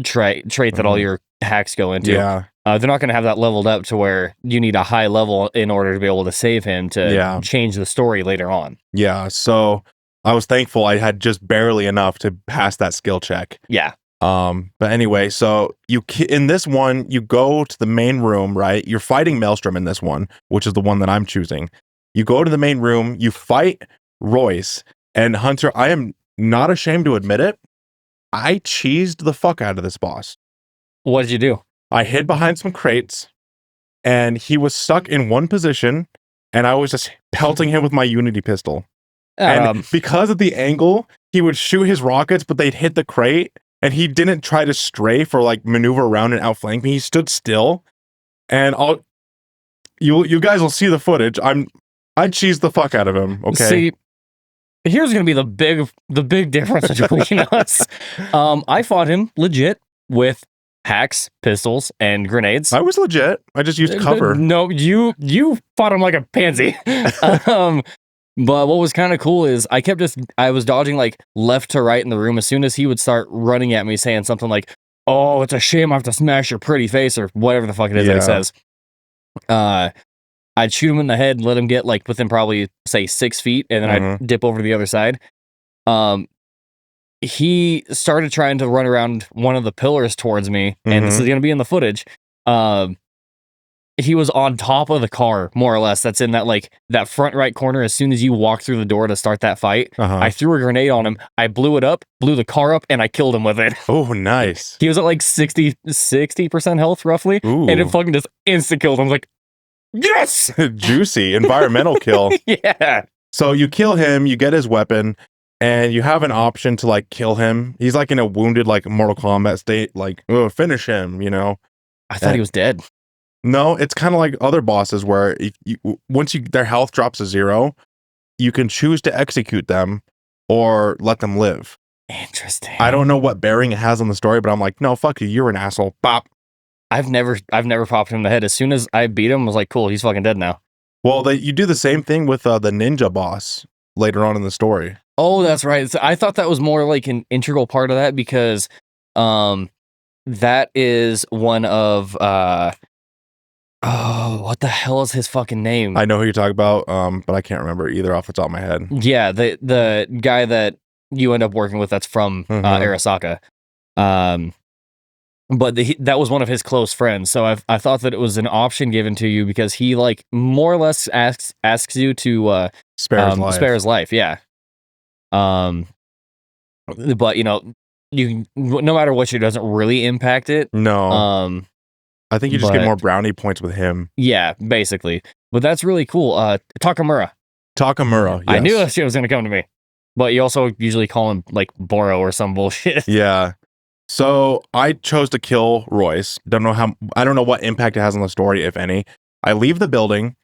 trait that all your hacks go into. Yeah. They're not going to have that leveled up to where you need a high level in order to be able to save him to change the story later on. Yeah. So I was thankful I had just barely enough to pass that skill check. Yeah. But anyway, so in this one, you go to the main room, right? You're fighting Maelstrom in this one, which is the one that I'm choosing. You go to the main room, you fight Royce, and Hunter, I am not ashamed to admit it, I cheesed the fuck out of this boss. What did you do? I hid behind some crates, and he was stuck in one position, and I was just pelting him with my Unity pistol. And because of the angle, he would shoot his rockets, but they'd hit the crate, and he didn't try to stray for, like, maneuver around and outflank me. He stood still, and you guys will see the footage. I cheesed the fuck out of him. Okay. See, here's gonna be the big difference between us. I fought him legit with hacks, pistols, and grenades. I was legit. I just used cover. No, you fought him like a pansy. But what was kind of cool is I was dodging, like, left to right in the room as soon as he would start running at me saying something like, "Oh, it's a shame I have to smash your pretty face," or whatever the fuck it is that he says. I'd shoot him in the head, let him get, like, within probably, say, 6 feet, and then I'd dip over to the other side. He started trying to run around one of the pillars towards me, and this is going to be in the footage. He was on top of the car, more or less. That's in that front right corner. As soon as you walk through the door to start that fight, I threw a grenade on him. I blew it up, blew the car up, and I killed him with it. Oh, nice. He was at like 60% health, roughly. Ooh. And it fucking just insta-killed him. I was like, yes! Juicy. Environmental kill. Yeah. So you kill him, you get his weapon, and you have an option to, like, kill him. He's, like, in a wounded, like, Mortal Kombat state. Like, oh, finish him, you know? I thought he was dead. No, it's kind of like other bosses where once their health drops to 0, you can choose to execute them or let them live. Interesting. I don't know what bearing it has on the story, but I'm like, no, fuck you, you're an asshole. Bop. I've never popped him in the head. As soon as I beat him, I was like, cool, he's fucking dead now. Well, you do the same thing with the ninja boss later on in the story. Oh, that's right. I thought that was more like an integral part of that because that is one of Oh, what the hell is his fucking name? I know who you're talking about, but I can't remember either off the top of my head. Yeah, the guy that you end up working with that's from Arasaka. But that was one of his close friends. So I thought that it was an option given to you because he like more or less asks you to Spare his life. Spare his life. Yeah. But you no matter what you do, it doesn't really impact it. No. I think you just get more brownie points with him. Yeah, basically. But that's really cool. Takamura. Takamura. Yes. I knew that shit was gonna come to me. But you also usually call him like Boro or some bullshit. Yeah. So I chose to kill Royce. I don't know what impact it has on the story, if any. I leave the building,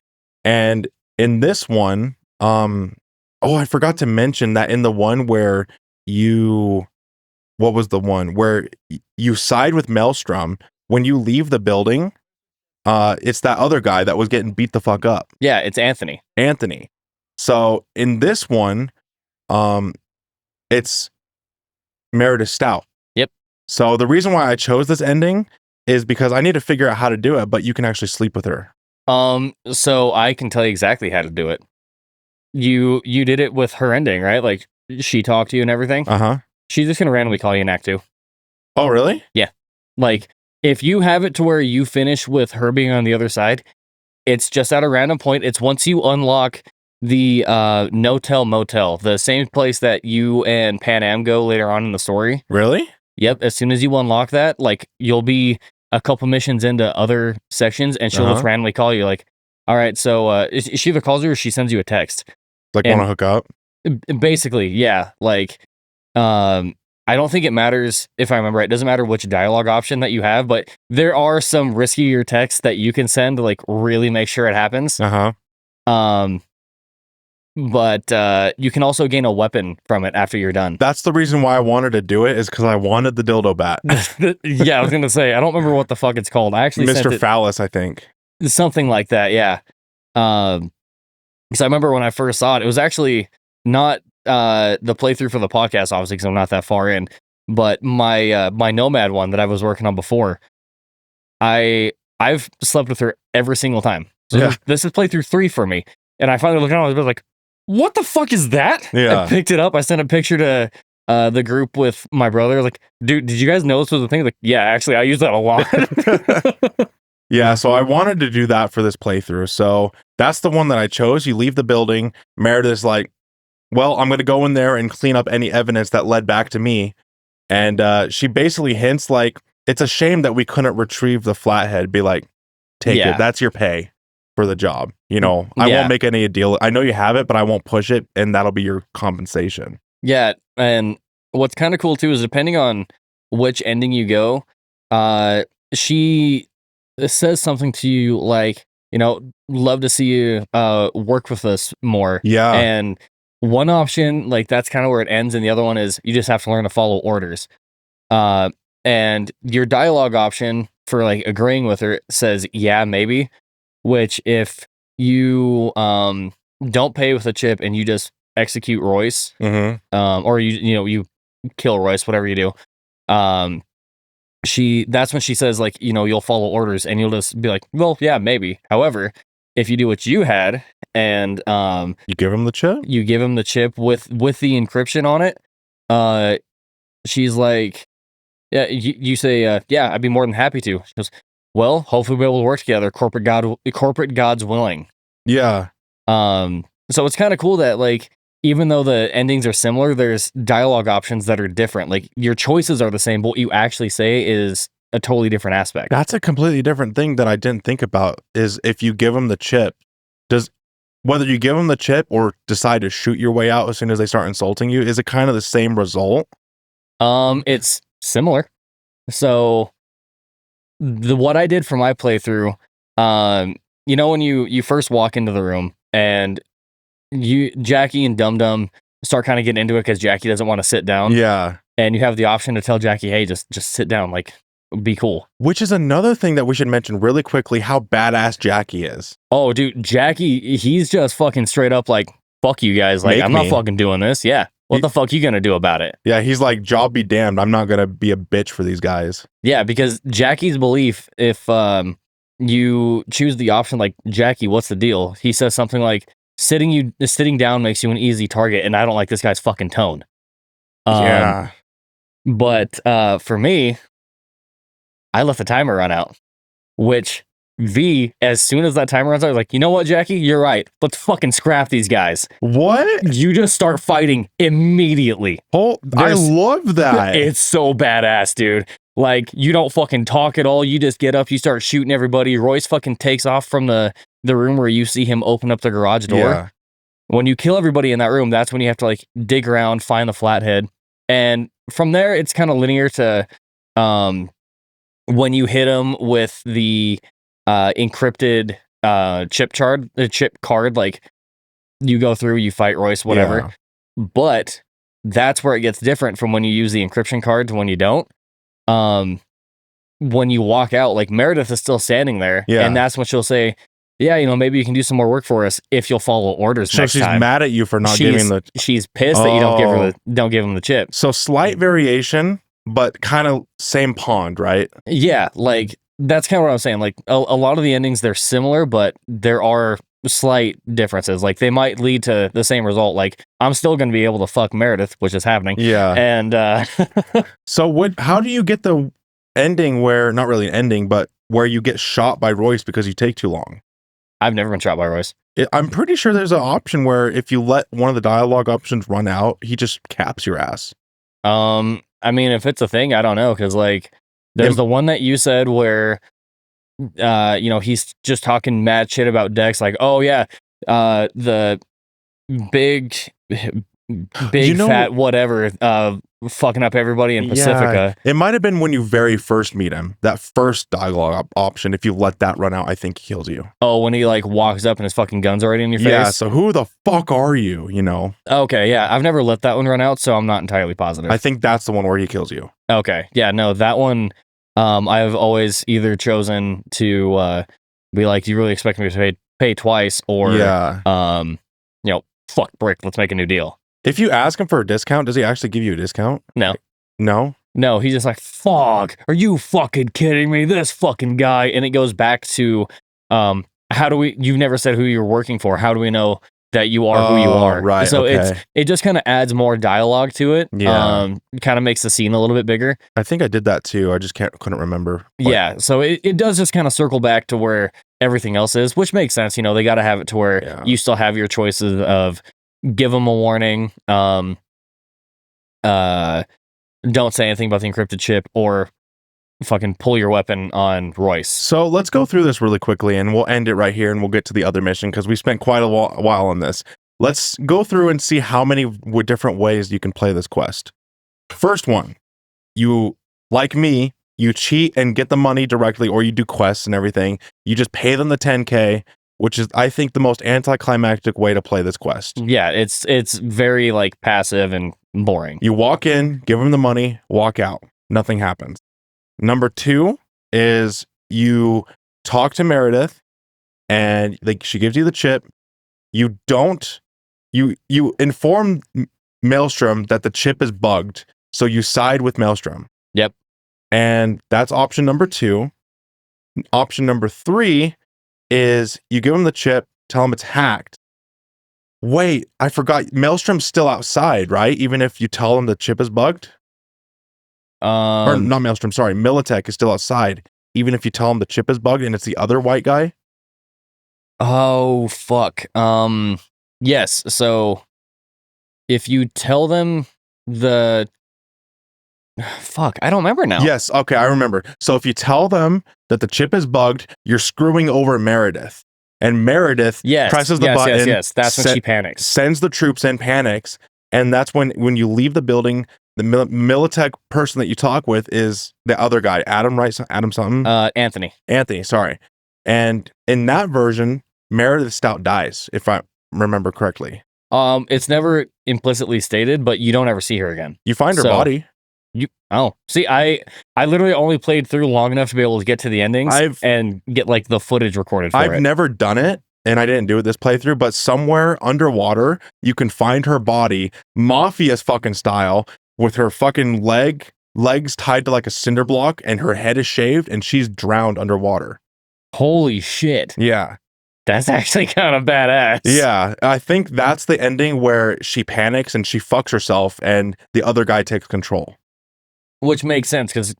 and in this one, I forgot to mention that in the one where what was the one where you side with Maelstrom, when you leave the building, it's that other guy that was getting beat the fuck up. Yeah, it's Anthony. So in this one, it's Meridith Stout. Yep. So the reason why I chose this ending is because I need to figure out how to do it, but you can actually sleep with her. So I can tell you exactly how to do it. You did it with her ending, right? Like she talked to you and everything. She's just gonna randomly call you in Act 2. Oh, really? Yeah. Like if you have it to where you finish with her being on the other side, it's just at a random point. It's once you unlock the No-Tell Motel, the same place that you and Pan Am go later on in the story. Really? Yep. As soon as you unlock that, like you'll be a couple missions into other sections, and she'll just randomly call you. Like, all right, so she either calls you or she sends you a text. Like, want to hook up? Basically, yeah. Like, I don't think it matters if I remember right. It doesn't matter which dialogue option that you have, but there are some riskier texts that you can send to like really make sure it happens. But you can also gain a weapon from it after you're done. That's the reason why I wanted to do it, is because I wanted the dildo bat. Yeah, I was gonna say I don't remember what the fuck it's called. I actually Mr. Phallus, I think. Something like that. Yeah. Because I remember when I first saw it was actually not the playthrough for the podcast, obviously, because I'm not that far in. But my my Nomad one that I was working on before, I've slept with her every single time. So this is playthrough 3 for me. And I finally looked at it, I was like, what the fuck is that? Yeah. I picked it up. I sent a picture to the group with my brother. Like, dude, did you guys know this was a thing? Like, yeah, actually, I use that a lot. Yeah, so I wanted to do that for this playthrough. So that's the one that I chose. You leave the building. Meredith's like, well, I'm going to go in there and clean up any evidence that led back to me. And she basically hints like, it's a shame that we couldn't retrieve the flathead. Be like, take it. That's your pay for the job. I won't make any deal. I know you have it, but I won't push it, and that'll be your compensation. Yeah, and what's kind of cool too is depending on which ending you go, she says something to you like, love to see you work with us more. Yeah. And one option, like that's kind of where it ends, and the other one is you just have to learn to follow orders. And your dialogue option for like agreeing with her says, yeah, maybe. Which if you don't pay with a chip and you just execute Royce, or you kill Royce, whatever you do, that's when she says like, you'll follow orders, and you'll just be like, well, yeah, maybe. However, if you do what you had and you give him the chip, with the encryption on it, she's like, yeah, you say, yeah, I'd be more than happy to. She goes, well, hopefully we'll be able to work together. Corporate God's willing. Yeah. So it's kind of cool that like, even though the endings are similar, there's dialogue options that are different. Like your choices are the same, but what you actually say is a totally different aspect. That's a completely different thing that I didn't think about, is if you give them the chip, whether you give them the chip or decide to shoot your way out as soon as they start insulting you, is it kind of the same result? It's similar. So what I did for my playthrough, when you first walk into the room and Jackie and Dum Dum start kind of getting into it because Jackie doesn't want to sit down. Yeah. And you have the option to tell Jackie, hey, just sit down, like, be cool. Which is another thing that we should mention really quickly, how badass Jackie is. Oh, dude, Jackie, he's just fucking straight up like, fuck you guys. Like, I'm not fucking doing this. Yeah. What the fuck you gonna do about it? Yeah, he's like, job be damned. I'm not gonna be a bitch for these guys. Yeah, because Jackie's belief, if you choose the option like, Jackie, what's the deal? He says something like, sitting down makes you an easy target, and I don't like this guy's fucking tone. Yeah. But for me, I let the timer run out, which V, as soon as that timer runs out, I was like, you know what, Jackie, you're right. Let's fucking scrap these guys. What? You just start fighting immediately. I love that. It's so badass, dude. Like, you don't fucking talk at all. You just get up, you start shooting everybody. Royce fucking takes off from the room where you see him open up the garage door. Yeah. When you kill everybody in that room, that's when you have to like dig around, find the flathead. And from there, it's kind of linear to when you hit him with the encrypted chip card, like you go through, you fight Royce, whatever. Yeah. But that's where it gets different from when you use the encryption card to when you don't. When you walk out, like Meridith is still standing there, and that's when she'll say, yeah, you know, maybe you can do some more work for us if you'll follow orders so next she's time. mad at you for not giving the... She's pissed that you don't give him the chip. So slight variation, but kind of same pond, right? Yeah, like that's kind of what I'm saying. Like a lot of the endings, they're similar, but there are slight differences. Like they might lead to the same result. Like I'm still going to be able to fuck Meridith, which is happening. Yeah. And so how do you get the ending where, not really an ending, but where you get shot by Royce because you take too long? I've never been shot by Royce. I'm pretty sure there's an option where if you let one of the dialogue options run out, he just caps your ass. I mean, if it's a thing, I don't know, because like there's the one that you said where you know, he's just talking mad shit about Dex, like, oh yeah, the big fat whatever fucking up everybody in Pacifica. It might have been when you very first meet him, that first dialogue option. If you let that run out, I think he kills you. Oh, when he like walks up and his fucking gun's already in your face? Yeah, so who the fuck are you, you know? Okay, yeah, I've never let that one run out, so I'm not entirely positive. I think that's the one where he kills you. Okay, yeah, no, that one, I've always either chosen to be like, do you really expect me to pay twice, or you know, fuck brick, let's make a new deal. If you ask him for a discount, does he actually give you a discount? No. No, he's just like, fuck, are you fucking kidding me? This fucking guy. And it goes back to, you've never said who you're working for. How do we know that you are who you are? Right. So it just kind of adds more dialogue to it. Yeah. Kind of makes the scene a little bit bigger. I think I did that too. I just couldn't remember. But yeah. So it does just kind of circle back to where everything else is, which makes sense. You know, they got to have it to where you still have your choices of give them a warning, don't say anything about the encrypted chip, or fucking pull your weapon on Royce. So let's go through this really quickly and we'll end it right here and we'll get to the other mission because we spent quite a while on this. Let's go through and see how many different ways you can play this quest. First one, you, like me, you cheat and get the money directly, or you do quests and everything. You just pay them the 10K, which is, I think, the most anticlimactic way to play this quest. Yeah, it's very like passive and boring. You walk in, give them the money, walk out. Nothing happens. Number 2 is you talk to Meridith and she gives you the chip. You inform Maelstrom that the chip is bugged, so you side with Maelstrom. Yep. And that's option number 2. Option number 3 is you give him the chip, tell him it's hacked. Wait, I forgot. Maelstrom's still outside, right? Even if you tell him the chip is bugged? Or not Maelstrom, sorry. Militech is still outside, even if you tell him the chip is bugged and it's the other white guy? Oh, fuck. Yes, so if you tell them the... Fuck, I don't remember now. Yes, okay, I remember. So if you tell them that the chip is bugged, you're screwing over Meridith. And Meridith presses the button. Yes, that's when she panics. Sends the troops in, panics. And that's when you leave the building, the Militech person that you talk with is the other guy, Adam, right? Adam something? Anthony, sorry. And in that version, Meridith Stout dies, if I remember correctly. It's never implicitly stated, but you don't ever see her again. You find her body. See, I literally only played through long enough to be able to get to the endings and get like the footage recorded for it. I've never done it, and I didn't do it this playthrough, but somewhere underwater, you can find her body, Mafia's fucking style, with her fucking legs tied to like a cinder block, and her head is shaved, and she's drowned underwater. Holy shit. Yeah. That's actually kind of badass. Yeah. I think that's the ending where she panics and she fucks herself and the other guy takes control. Which makes sense because,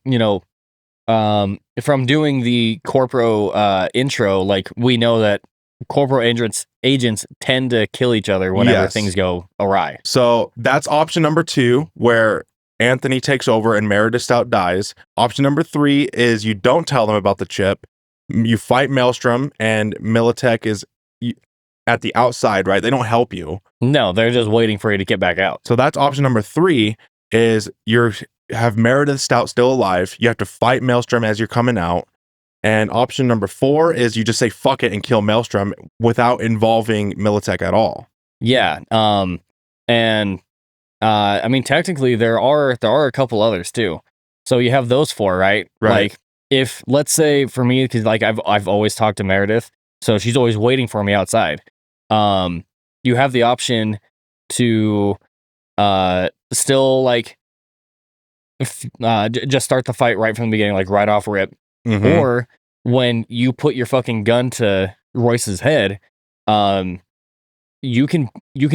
from doing the Corpro intro, like we know that Corpro agents tend to kill each other whenever things go awry. So that's option number 2, where Anthony takes over and Meridith Stout dies. Option number 3 is you don't tell them about the chip. You fight Maelstrom and Militech is at the outside, right? They don't help you. No, they're just waiting for you to get back out. So that's option number 3 is have Meridith Stout still alive. You have to fight Maelstrom as you're coming out. And option number 4 is you just say fuck it and kill Maelstrom without involving Militech at all. Yeah. I mean, technically there are a couple others too. So you have those 4, right? Right. Like if, let's say for me, because like I've always talked to Meridith, so she's always waiting for me outside. You have the option to still like just start the fight right from the beginning, like right off rip. Mm-hmm. Or when you put your fucking gun to Royce's head, you can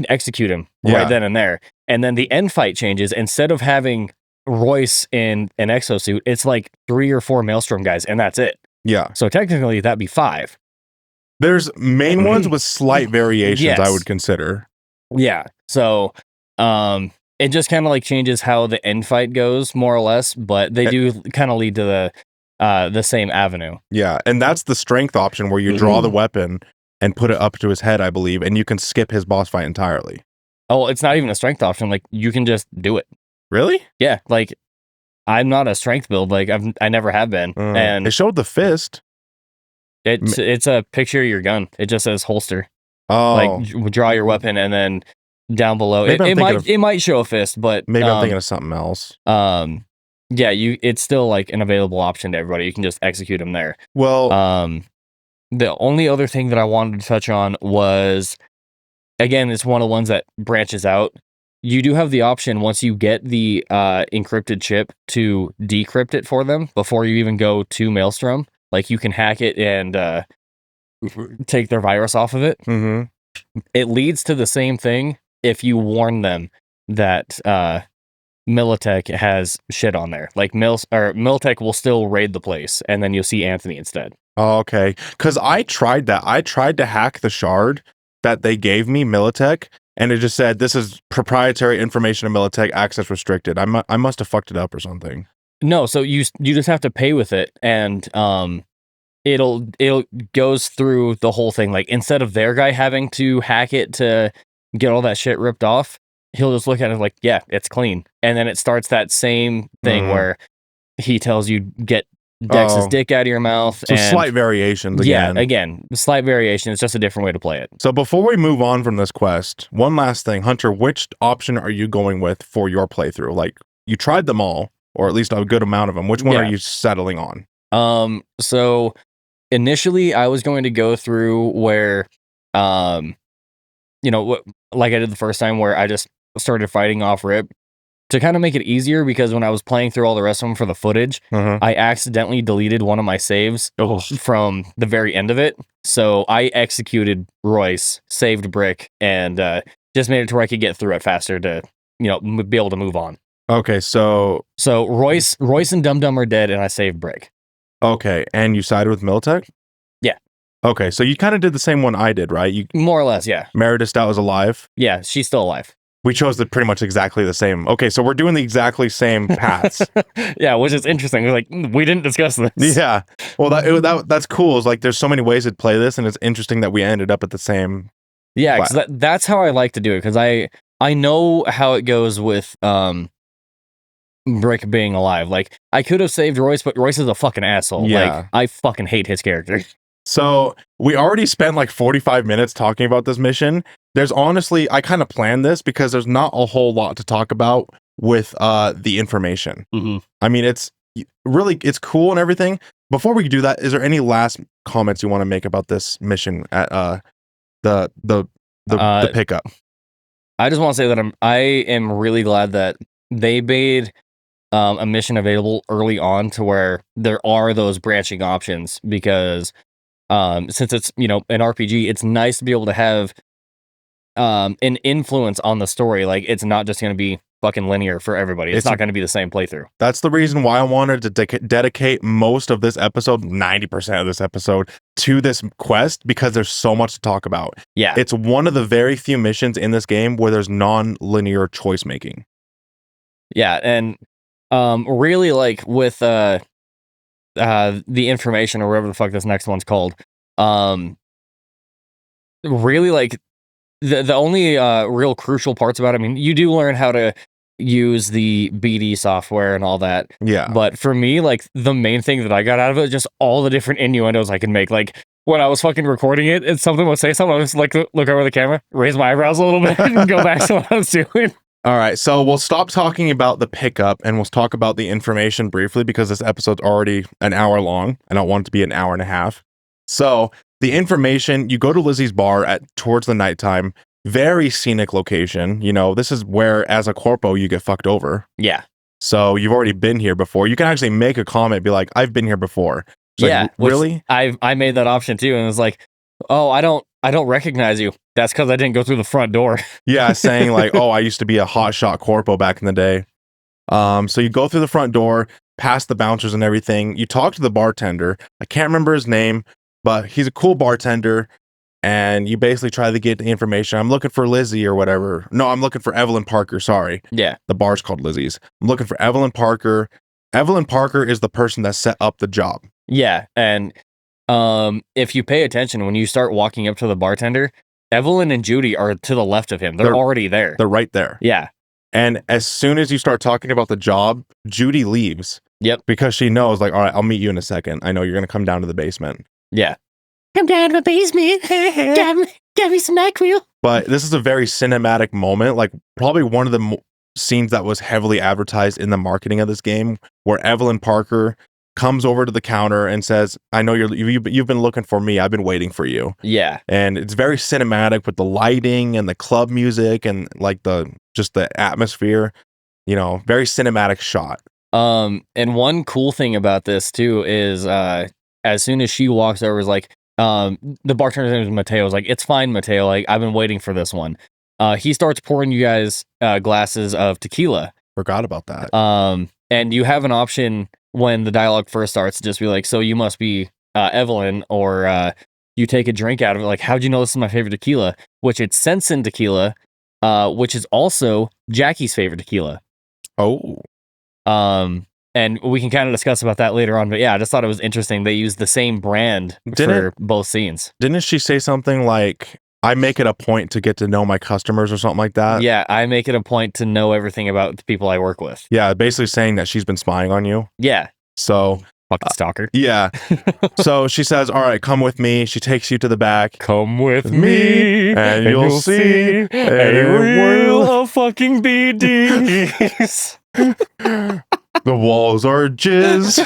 execute him right then and there. And then the end fight changes. Instead of having Royce in an exosuit, it's like 3 or 4 Maelstrom guys, and that's it. Yeah. So technically, that'd be 5. There's main ones with slight variations, Yes. I would consider. Yeah. So, it just kind of like changes how the end fight goes, more or less, but they do kind of lead to the same avenue. Yeah, and that's the strength option where you draw the weapon and put it up to his head, I believe, and you can skip his boss fight entirely. Oh, it's not even a strength option. Like you can just do it. Really? Yeah. Like I'm not a strength build. Like I never have been. And it showed the fist. It's a picture of your gun. It just says holster. Oh, like draw your weapon, and then down below it might show a fist, but maybe I'm thinking of something else. Yeah, it's still like an available option to everybody. You can just execute them there. Well, the only other thing that I wanted to touch on was, again, it's one of the ones that branches out. You do have the option once you get the encrypted chip to decrypt it for them before you even go to Maelstrom. Like you can hack it and take their virus off of it. Mm-hmm. It leads to the same thing if you warn them that Militech has shit on there. Like Militech will still raid the place, and then you'll see Anthony instead. Oh, okay. Because I tried that. I tried to hack the shard that they gave me, Militech, and it just said, this is proprietary information of Militech, access restricted. I must have fucked it up or something. No, so you just have to pay with it, and it'll goes through the whole thing. Like instead of their guy having to hack it to get all that shit ripped off, he'll just look at it like, yeah, it's clean. And then it starts that same thing where he tells you get Dex's dick out of your mouth. So slight variations again. Yeah, again, slight variation. It's just a different way to play it. So before we move on from this quest, one last thing. Hunter, which option are you going with for your playthrough? Like, you tried them all, or at least a good amount of them. Which one are you settling on? So initially I was going to go through where, like I did the first time, where I just started fighting off rip to kind of make it easier, because when I was playing through all the rest of them for the footage, I accidentally deleted one of my saves from the very end of it. So I executed Royce, saved Brick, and just made it to where I could get through it faster to, be able to move on. Okay, so Royce and Dum Dum are dead, and I saved Brick. Okay, and you sided with Militech? Yeah. Okay, so you kind of did the same one I did, right? More or less, yeah. Meridith Stout was alive? Yeah, she's still alive. We chose the pretty much exactly the same. Okay, so we're doing the exactly same paths. Yeah, which is interesting. We're like, we didn't discuss this. Yeah. Well, that's cool. It's like there's so many ways to play this, and it's interesting that we ended up at the same. Yeah, because that's how I like to do it, because I know how it goes with Brick being alive. Like, I could have saved Royce, but Royce is a fucking asshole. Yeah. Like, I fucking hate his character. So we already spent like 45 minutes talking about this mission. There's honestly, I kind of planned this because there's not a whole lot to talk about with the information. Mm-hmm. I mean, it's cool and everything. Before we do that, is there any last comments you want to make about this mission at the pickup? I just want to say that I am really glad that they made a mission available early on to where there are those branching options, because since it's, you know, an RPG, it's nice to be able to have an influence on the story. Like, it's not just going to be fucking linear for everybody. It's not going to be the same playthrough. That's the reason why I wanted to dedicate most of this episode, 90% of this episode, to this quest, because there's so much to talk about. Yeah. It's one of the very few missions in this game where there's non-linear choice making. Yeah, and really, like, with the information, or whatever the fuck this next one's called, really, like, the only real crucial parts about it, I mean, you do learn how to use the BD software and all that. Yeah. But for me, like, the main thing that I got out of it is just all the different innuendos I can make. Like, when I was fucking recording it and something would say something, I was like, look over the camera, raise my eyebrows a little bit, and go back to what I was doing. All right, so we'll stop talking about the pickup and we'll talk about the information briefly, because this episode's already an hour long. I don't want it to be an hour and a half. So the information, you go to Lizzie's bar towards the nighttime, very scenic location. You know, this is where, as a corpo, you get fucked over. Yeah. So you've already been here before. You can actually make a comment, be like, I've been here before. It's yeah. Like, really? I made that option too, and it was like, oh, I don't recognize you. That's because I didn't go through the front door. Yeah, saying like, oh, I used to be a hotshot corpo back in the day. So you go through the front door, past the bouncers and everything. You talk to the bartender. I can't remember his name, but he's a cool bartender. And you basically try to get the information. I'm looking for Lizzie or whatever. No, I'm looking for Evelyn Parker. Sorry. Yeah. The bar's called Lizzie's. I'm looking for Evelyn Parker. Evelyn Parker is the person that set up the job. Yeah. And if you pay attention, when you start walking up to the bartender, Evelyn and Judy are to the left of him. They're already there. They're right there. Yeah. And as soon as you start talking about the job, Judy leaves. Yep. Because she knows, like, all right, I'll meet you in a second. I know you're going to come down to the basement. Yeah. Come down to the basement. Get me some NyQuil. But this is a very cinematic moment. Like, probably one of the scenes that was heavily advertised in the marketing of this game, where Evelyn Parker comes over to the counter and says, I know you've been looking for me. I've been waiting for you. Yeah. And it's very cinematic with the lighting and the club music and like the atmosphere, you know, very cinematic shot. And one cool thing about this too is as soon as she walks over, is like, the bartender's name is Mateo. Is like, it's fine, Mateo. Like, I've been waiting for this one. He starts pouring you guys glasses of tequila. Forgot about that. And you have an option when the dialogue first starts to just be like, so you must be Evelyn, or you take a drink out of it. Like, how'd you know this is my favorite tequila? Which it's Sensen tequila, which is also Jackie's favorite tequila. Oh. And we can kind of discuss about that later on. But yeah, I just thought it was interesting. They used the same brand for both scenes. Didn't she say something like, I make it a point to get to know my customers or something like that? Yeah, I make it a point to know everything about the people I work with. Yeah, basically saying that she's been spying on you. Yeah. So... fucking stalker. Yeah. So she says, all right, come with me. She takes you to the back. Come with me, and you'll see a reel of fucking BDs. The walls are jizz.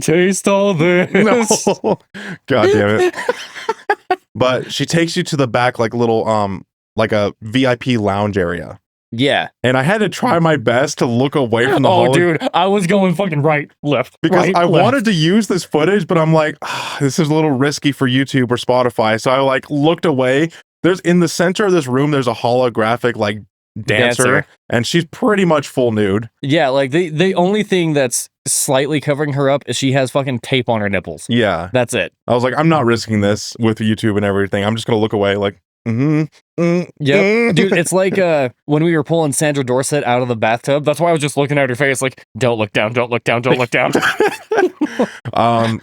Taste all this. No. God damn it. But she takes you to the back, like little, like a VIP lounge area. Yeah. And I had to try my best to look away from the hallway. Dude, I was going fucking right, left. Because right, I left. wanted to use this footage, but I'm like, this is a little risky for YouTube or Spotify. So I like looked away. There's in the center of this room, there's a holographic like dancer. And she's pretty much full nude. Yeah, like the only thing that's slightly covering her up is she has fucking tape on her nipples. Yeah. That's it. I was like, I'm not risking this with YouTube and everything. I'm just going to look away like, Yep. Dude, it's like when we were pulling Sandra Dorset out of the bathtub. That's why I was just looking at her face like, don't look down, don't look down, don't look down.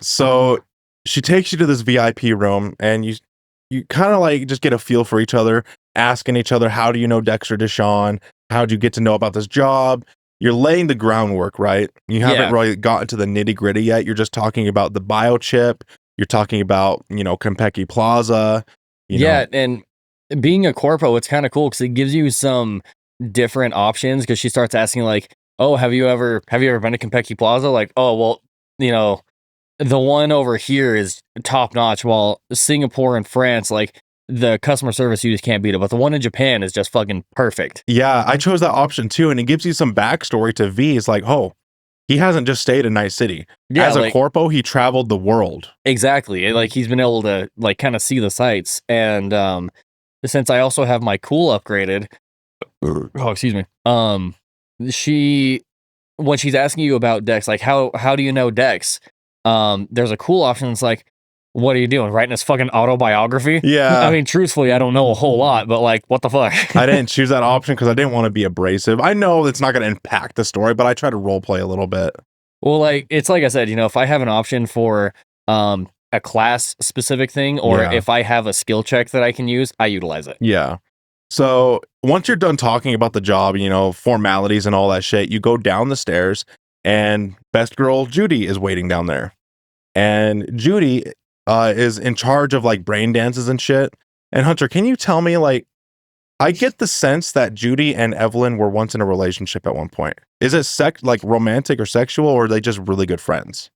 So she takes you to this VIP room and you kind of like just get a feel for each other, asking each other, how do you know Dexter Deshawn? How'd you get to know about this job? You're laying the groundwork, right? You haven't really gotten to the nitty gritty yet. You're just talking about the biochip. You're talking about, you know, Konpeki Plaza. You know. And being a corpo, it's kind of cool because it gives you some different options. Because she starts asking like, "Oh, have you ever been to Konpeki Plaza?" Like, "Oh, well, you know, the one over here is top notch. While Singapore and France, like the customer service, you just can't beat it. But the one in Japan is just fucking perfect." Yeah, I chose that option too, and it gives you some backstory to V. It's like, oh, he hasn't just stayed in Night City. Yeah, As a like, corpo, he traveled the world. exactly. And, like, he's been able to like kind of see the sights. And since I also have my cool upgraded, oh excuse me, she when she's asking you about Dex, like how do you know Dex? There's a cool option that's like, what are you doing? Writing his fucking autobiography? Yeah. I mean, truthfully, I don't know a whole lot, but like, what the fuck? I didn't choose that option because I didn't want to be abrasive. I know it's not going to impact the story, but I try to role play a little bit. Well, like, it's like I said, if I have an option for a class specific thing, or Yeah. if I have a skill check that I can use, I utilize it. Yeah. So once you're done talking about the job, formalities and all that shit, you go down the stairs and best girl Judy is waiting down there. And Judy is in charge of like brain dances and shit. And Hunter, can you tell me, like, I get the sense that Judy and Evelyn were once in a relationship at one point. Is it like romantic or sexual, or are they just really good friends?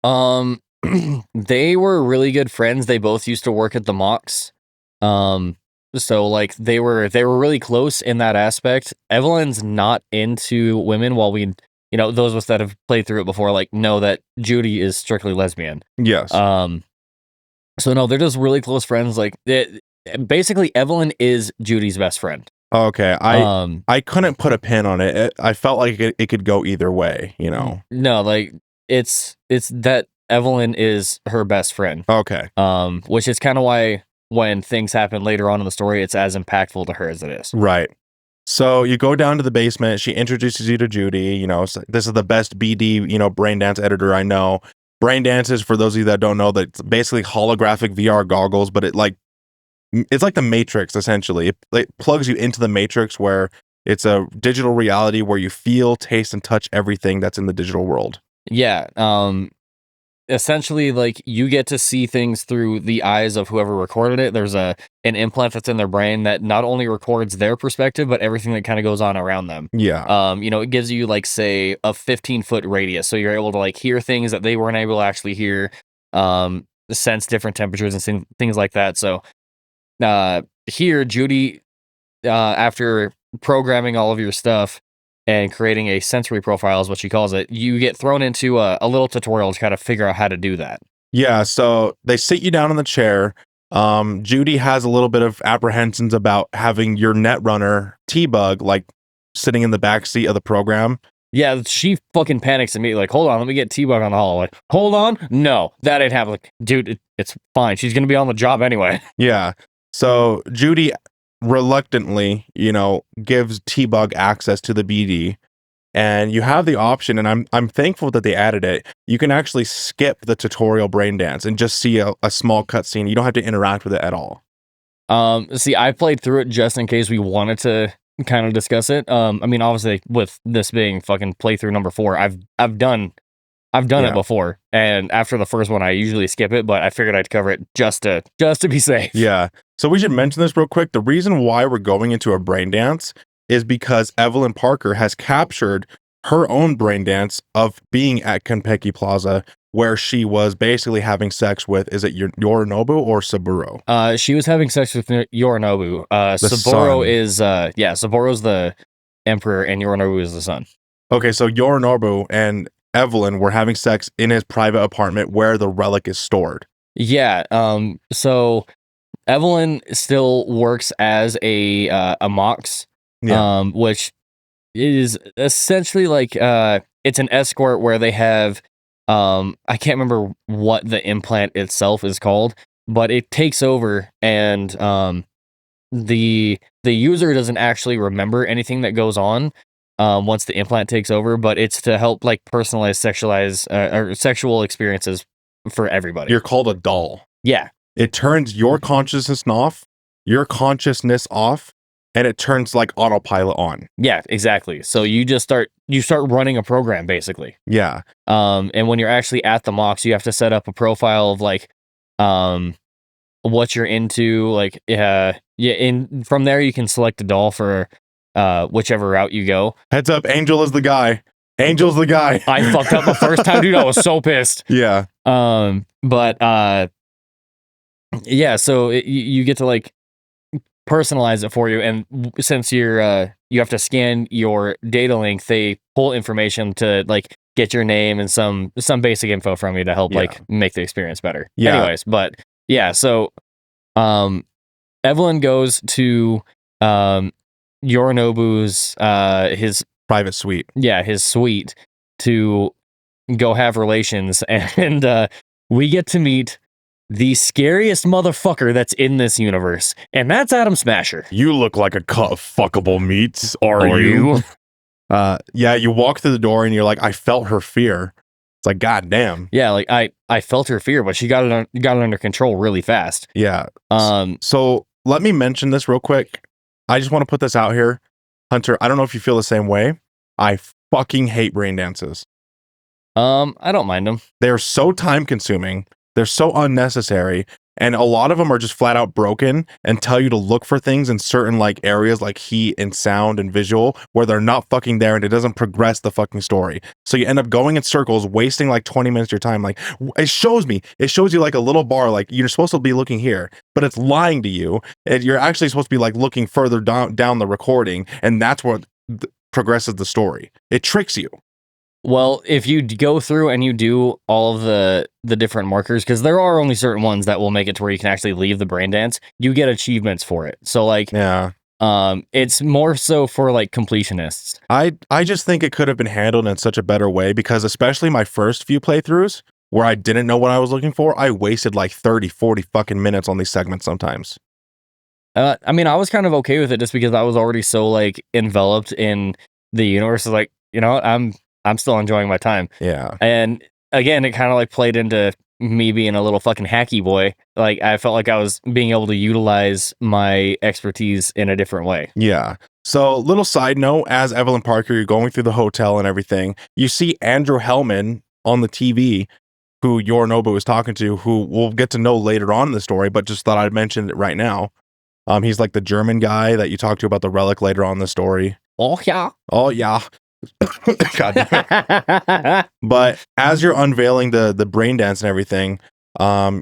They were really good friends. They both used to work at the Mox. So like they were really close in that aspect. Evelyn's not into women, while we, those of us that have played through it before, like, know that Judy is strictly lesbian. Yes. So no, they're just really close friends. Like, basically Evelyn is Judy's best friend. Okay. I couldn't put a pin on it. I felt like it could go either way, No, like it's that Evelyn is her best friend. Okay. Which is kind of why when things happen later on in the story, it's as impactful to her as it is. Right. So you go down to the basement. She introduces you to Judy. This is the best BD, brain dance editor I know. Brain dances, for those of you that don't know, that's basically holographic VR goggles, but it's like the Matrix, essentially. It plugs you into the Matrix, where it's a digital reality where you feel, taste, and touch everything that's in the digital world. Yeah. Essentially, like, you get to see things through the eyes of whoever recorded it. There's an implant that's in their brain that not only records their perspective, but everything that kind of goes on around them. Yeah. It gives you, like, say, a 15-foot radius, so you're able to like hear things that they weren't able to actually hear, sense different temperatures and things like that. So here, Judy, after programming all of your stuff and creating a sensory profile, is what she calls it, you get thrown into a little tutorial to kind of figure out how to do that. Yeah, so they sit you down in the chair. Judy has a little bit of apprehensions about having your netrunner T-Bug like sitting in the back seat of the program. Yeah, she fucking panics immediately. Like, hold on, let me get T-Bug on the hall. Like, hold on, no, that ain't happening. Like, dude, it's fine. She's gonna be on the job anyway. Yeah. So Judy reluctantly, gives T-Bug access to the BD, and you have the option, and I'm thankful that they added it. You can actually skip the tutorial brain dance and just see a small cutscene. You don't have to interact with it at all. See, I played through it just in case we wanted to kind of discuss it. I mean, obviously, with this being fucking playthrough number 4, I've done it before, and after the first one, I usually skip it, but I figured I'd cover it just to be safe. Yeah. So we should mention this real quick. The reason why we're going into a brain dance is because Evelyn Parker has captured her own brain dance of being at Konpeki Plaza, where she was basically having sex with, is it Yorinobu or Saburo? She was having sex with Yorinobu. Saburo is, Saburo's the emperor, and Yorinobu is the son. Okay, so Yorinobu and Evelyn were having sex in his private apartment where the relic is stored. Yeah. So Evelyn still works as a Mox, which is essentially like it's an escort where they have I can't remember what the implant itself is called, but it takes over, and the user doesn't actually remember anything that goes on once the implant takes over, but it's to help like personalize sexual experiences for everybody. You're called a doll. Yeah. It turns your consciousness off, and it turns like autopilot on. Yeah, exactly. So you start running a program basically. Yeah. And when you're actually at the Mox, you have to set up a profile of like what you're into, like and from there you can select a doll for whichever route you go. Heads up, Angel is the guy. Angel's the guy. I fucked up the first time, dude. I was so pissed. Yeah. But yeah, so you get to like personalize it for you, and since you have to scan your data link, they pull information to like get your name and some basic info from you to help like make the experience better. Yeah. Anyways, but yeah, so Evelyn goes to Yorinobu's his private suite. Yeah, his suite to go have relations, and we get to meet the scariest motherfucker that's in this universe, and that's Adam Smasher. You look like a cut of fuckable meats, are you? Yeah, you walk through the door and you're like, I felt her fear. It's like, God damn. Yeah, like I felt her fear, but she got it under control really fast. Yeah. So let me mention this real quick. I just want to put this out here. Hunter, I don't know if you feel the same way. I fucking hate brain dances. I don't mind them. They're so time consuming. They're so unnecessary. And a lot of them are just flat out broken and tell you to look for things in certain like areas like heat and sound and visual where they're not fucking there, and it doesn't progress the fucking story. So you end up going in circles, wasting like 20 minutes of your time. Like it shows you like a little bar, like you're supposed to be looking here, but it's lying to you. And you're actually supposed to be like looking further down the recording. And that's what progresses the story. It tricks you. Well, if you go through and you do all of the different markers, because there are only certain ones that will make it to where you can actually leave the brain dance, you get achievements for it. So like, it's more so for like completionists. I just think it could have been handled in such a better way, because especially my first few playthroughs where I didn't know what I was looking for, I wasted like 30, 40 fucking minutes on these segments sometimes. I mean, I was kind of okay with it just because I was already so like enveloped in the universe. Like, you know, I'm still enjoying my time. Yeah. And again, it kind of like played into me being a little fucking hacky boy. Like I felt like I was being able to utilize my expertise in a different way. Yeah. So little side note, as Evelyn Parker, you're going through the hotel and everything, you see Andrew Hellman on the TV, who Yorinobu is talking to, who we'll get to know later on in the story, but just thought I'd mention it right now. He's like the German guy that you talk to about the relic later on in the story. Oh yeah. Oh yeah. God damn. But as you're unveiling the brain dance and everything,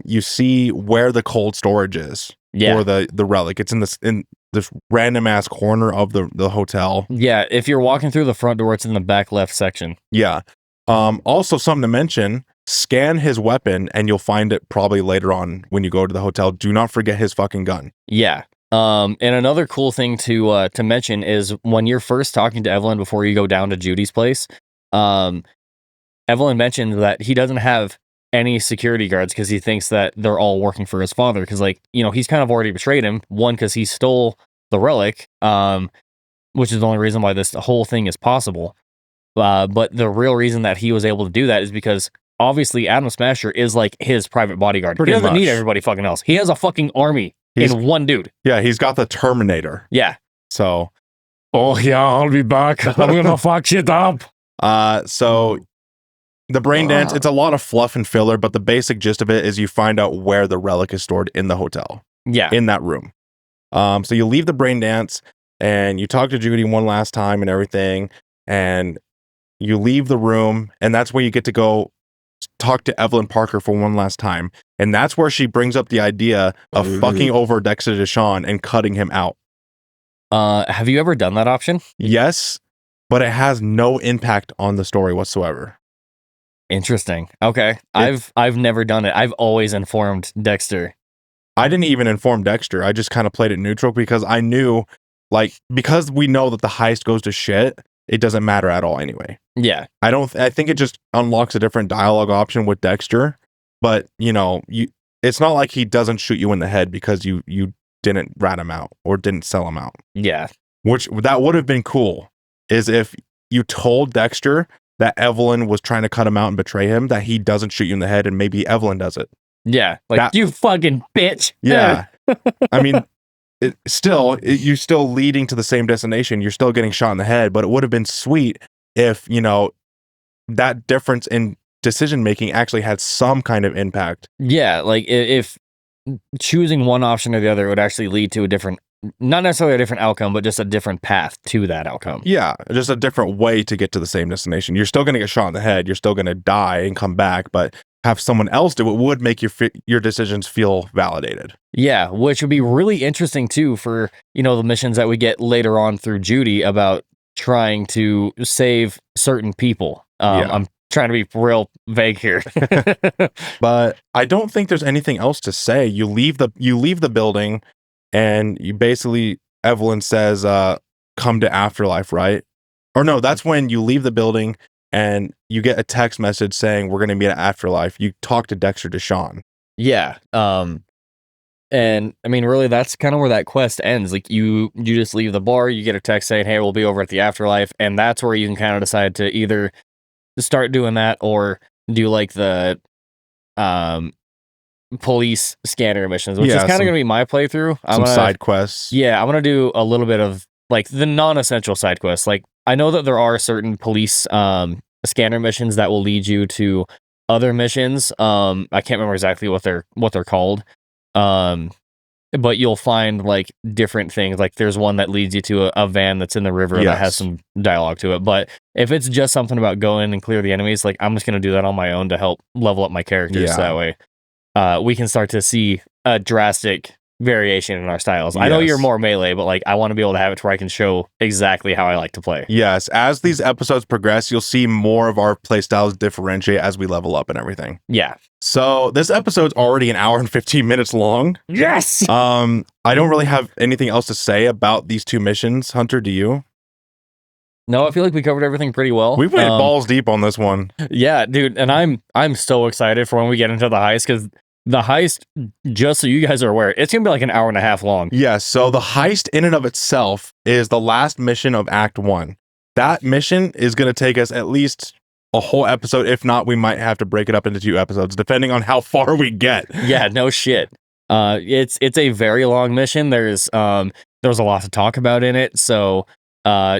you see where the cold storage is for the relic. It's in this random ass corner of the hotel. Yeah, if you're walking through the front door, it's in the back left section. Yeah. Also something to mention, scan his weapon and you'll find it probably later on when you go to the hotel. Do not forget his fucking gun. Yeah. And another cool thing to mention is when you're first talking to Evelyn before you go down to Judy's place, Evelyn mentioned that he doesn't have any security guards because he thinks that they're all working for his father. Because, like, you know, he's kind of already betrayed him. One, because he stole the relic, which is the only reason why this whole thing is possible. But the real reason that he was able to do that is because obviously Adam Smasher is like his private bodyguard. He doesn't need everybody fucking else. He has a fucking army. In one dude. Yeah, he's got the Terminator. Yeah. So. Oh, yeah, I'll be back. I'm gonna fuck shit up. So the brain dance, it's a lot of fluff and filler, but the basic gist of it is you find out where the relic is stored in the hotel. Yeah. In that room. So you leave the brain dance and you talk to Judy one last time and everything, and you leave the room, and that's where you get to go talk to Evelyn Parker for one last time. And that's where she brings up the idea of fucking over Dexter Deshawn and cutting him out. Have you ever done that option? Yes, but it has no impact on the story whatsoever. Interesting. Okay. I've never done it. I've always informed Dexter. I didn't even inform Dexter. I just kind of played it neutral because I knew, like, because we know that the heist goes to shit, it doesn't matter at all anyway. Yeah. I think it just unlocks a different dialogue option with Dexter, but you know, it's not like he doesn't shoot you in the head because you didn't rat him out or didn't sell him out. Yeah. Which that would have been cool is if you told Dexter that Evelyn was trying to cut him out and betray him, that he doesn't shoot you in the head and maybe Evelyn does it. Yeah. Like, you fucking bitch. Yeah. I mean, you're still leading to the same destination. You're still getting shot in the head, but it would have been sweet if, you know, that difference in decision making actually had some kind of impact. Yeah, like if choosing one option or the other would actually lead to a different, not necessarily a different outcome, but just a different path to that outcome. Yeah, just a different way to get to the same destination. You're still going to get shot in the head. You're still going to die and come back, but have someone else do it would make your decisions feel validated. Yeah, which would be really interesting too for, you know, the missions that we get later on through Judy about trying to save certain people. I'm trying to be real vague here. But I don't think there's anything else to say. You leave the building, and you basically, Evelyn says, "Come to Afterlife," right? Or no, that's when you leave the building and you get a text message saying we're going to meet at Afterlife. You talk to Dexter Deshawn. Yeah. And I mean, really, that's kind of where that quest ends. Like you just leave the bar, you get a text saying, "Hey, we'll be over at the Afterlife," and that's where you can kind of decide to either start doing that or do like the police scanner missions, which is kind of going to be my playthrough. Some side quests. Yeah, I'm going to do a little bit of like the non-essential side quests. Like I know that there are certain police scanner missions that will lead you to other missions. I can't remember exactly what they're called. But you'll find like different things. Like there's one that leads you to a van that's in the river that has some dialogue to it. But if it's just something about go in and clear the enemies, like I'm just going to do that on my own to help level up my characters. So that way we can start to see a drastic variation in our styles. I know you're more melee, but like I want to be able to have it to where I can show exactly how I like to play. Yes, as these episodes progress, you'll see more of our play styles differentiate as we level up and everything. Yeah. So this episode's already an hour and 15 minutes long. Yes. I don't really have anything else to say about these two missions. Hunter, do you? No, I feel like we covered everything pretty well. We went balls deep on this one. Yeah, dude, and I'm so excited for when we get into the heist, because the heist, just so you guys are aware, it's gonna be like an hour and a half long. Yeah, so the heist in and of itself is the last mission of Act 1. That mission is gonna take us at least a whole episode. If not, we might have to break it up into 2 episodes, depending on how far we get. Yeah, no shit. It's a very long mission. There's a lot to talk about in it, so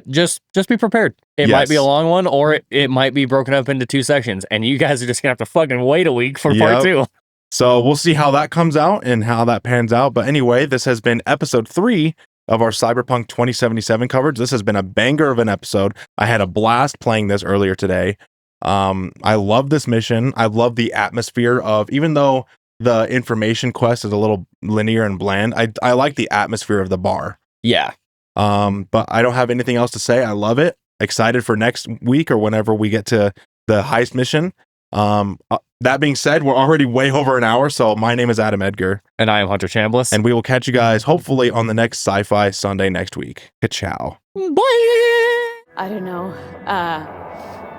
just be prepared. It might be a long one, or it might be broken up into 2 sections, and you guys are just gonna have to fucking wait a week for part 2. So we'll see how that comes out and how that pans out. But anyway, this has been episode 3 of our Cyberpunk 2077 coverage. This has been a banger of an episode. I had a blast playing this earlier today. I love this mission. I love the atmosphere of, even though the information quest is a little linear and bland, I like the atmosphere of the bar. Yeah. But I don't have anything else to say. I love it. Excited for next week or whenever we get to the heist mission. That being said, we're already way over an hour. So my name is Adam Edgar. And I am Hunter Chambliss. And we will catch you guys hopefully on the next Sci-Fi Sunday next week. Ka-chow. Bye. I don't know.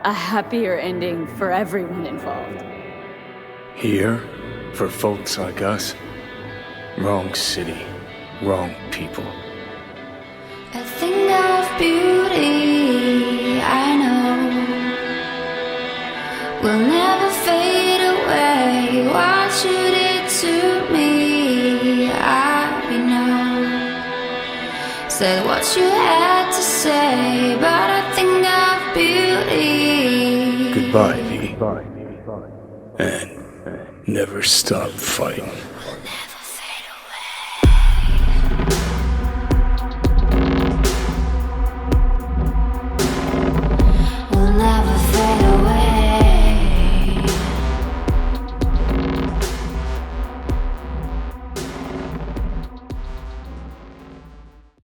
A happier ending for everyone involved. Here, for folks like us, wrong city, wrong people. A thing of beauty, I know, will never fade away. What you did to me, I know. Said what you had to say, but a thing of beauty. Goodbye, V. And never stop fighting. Will never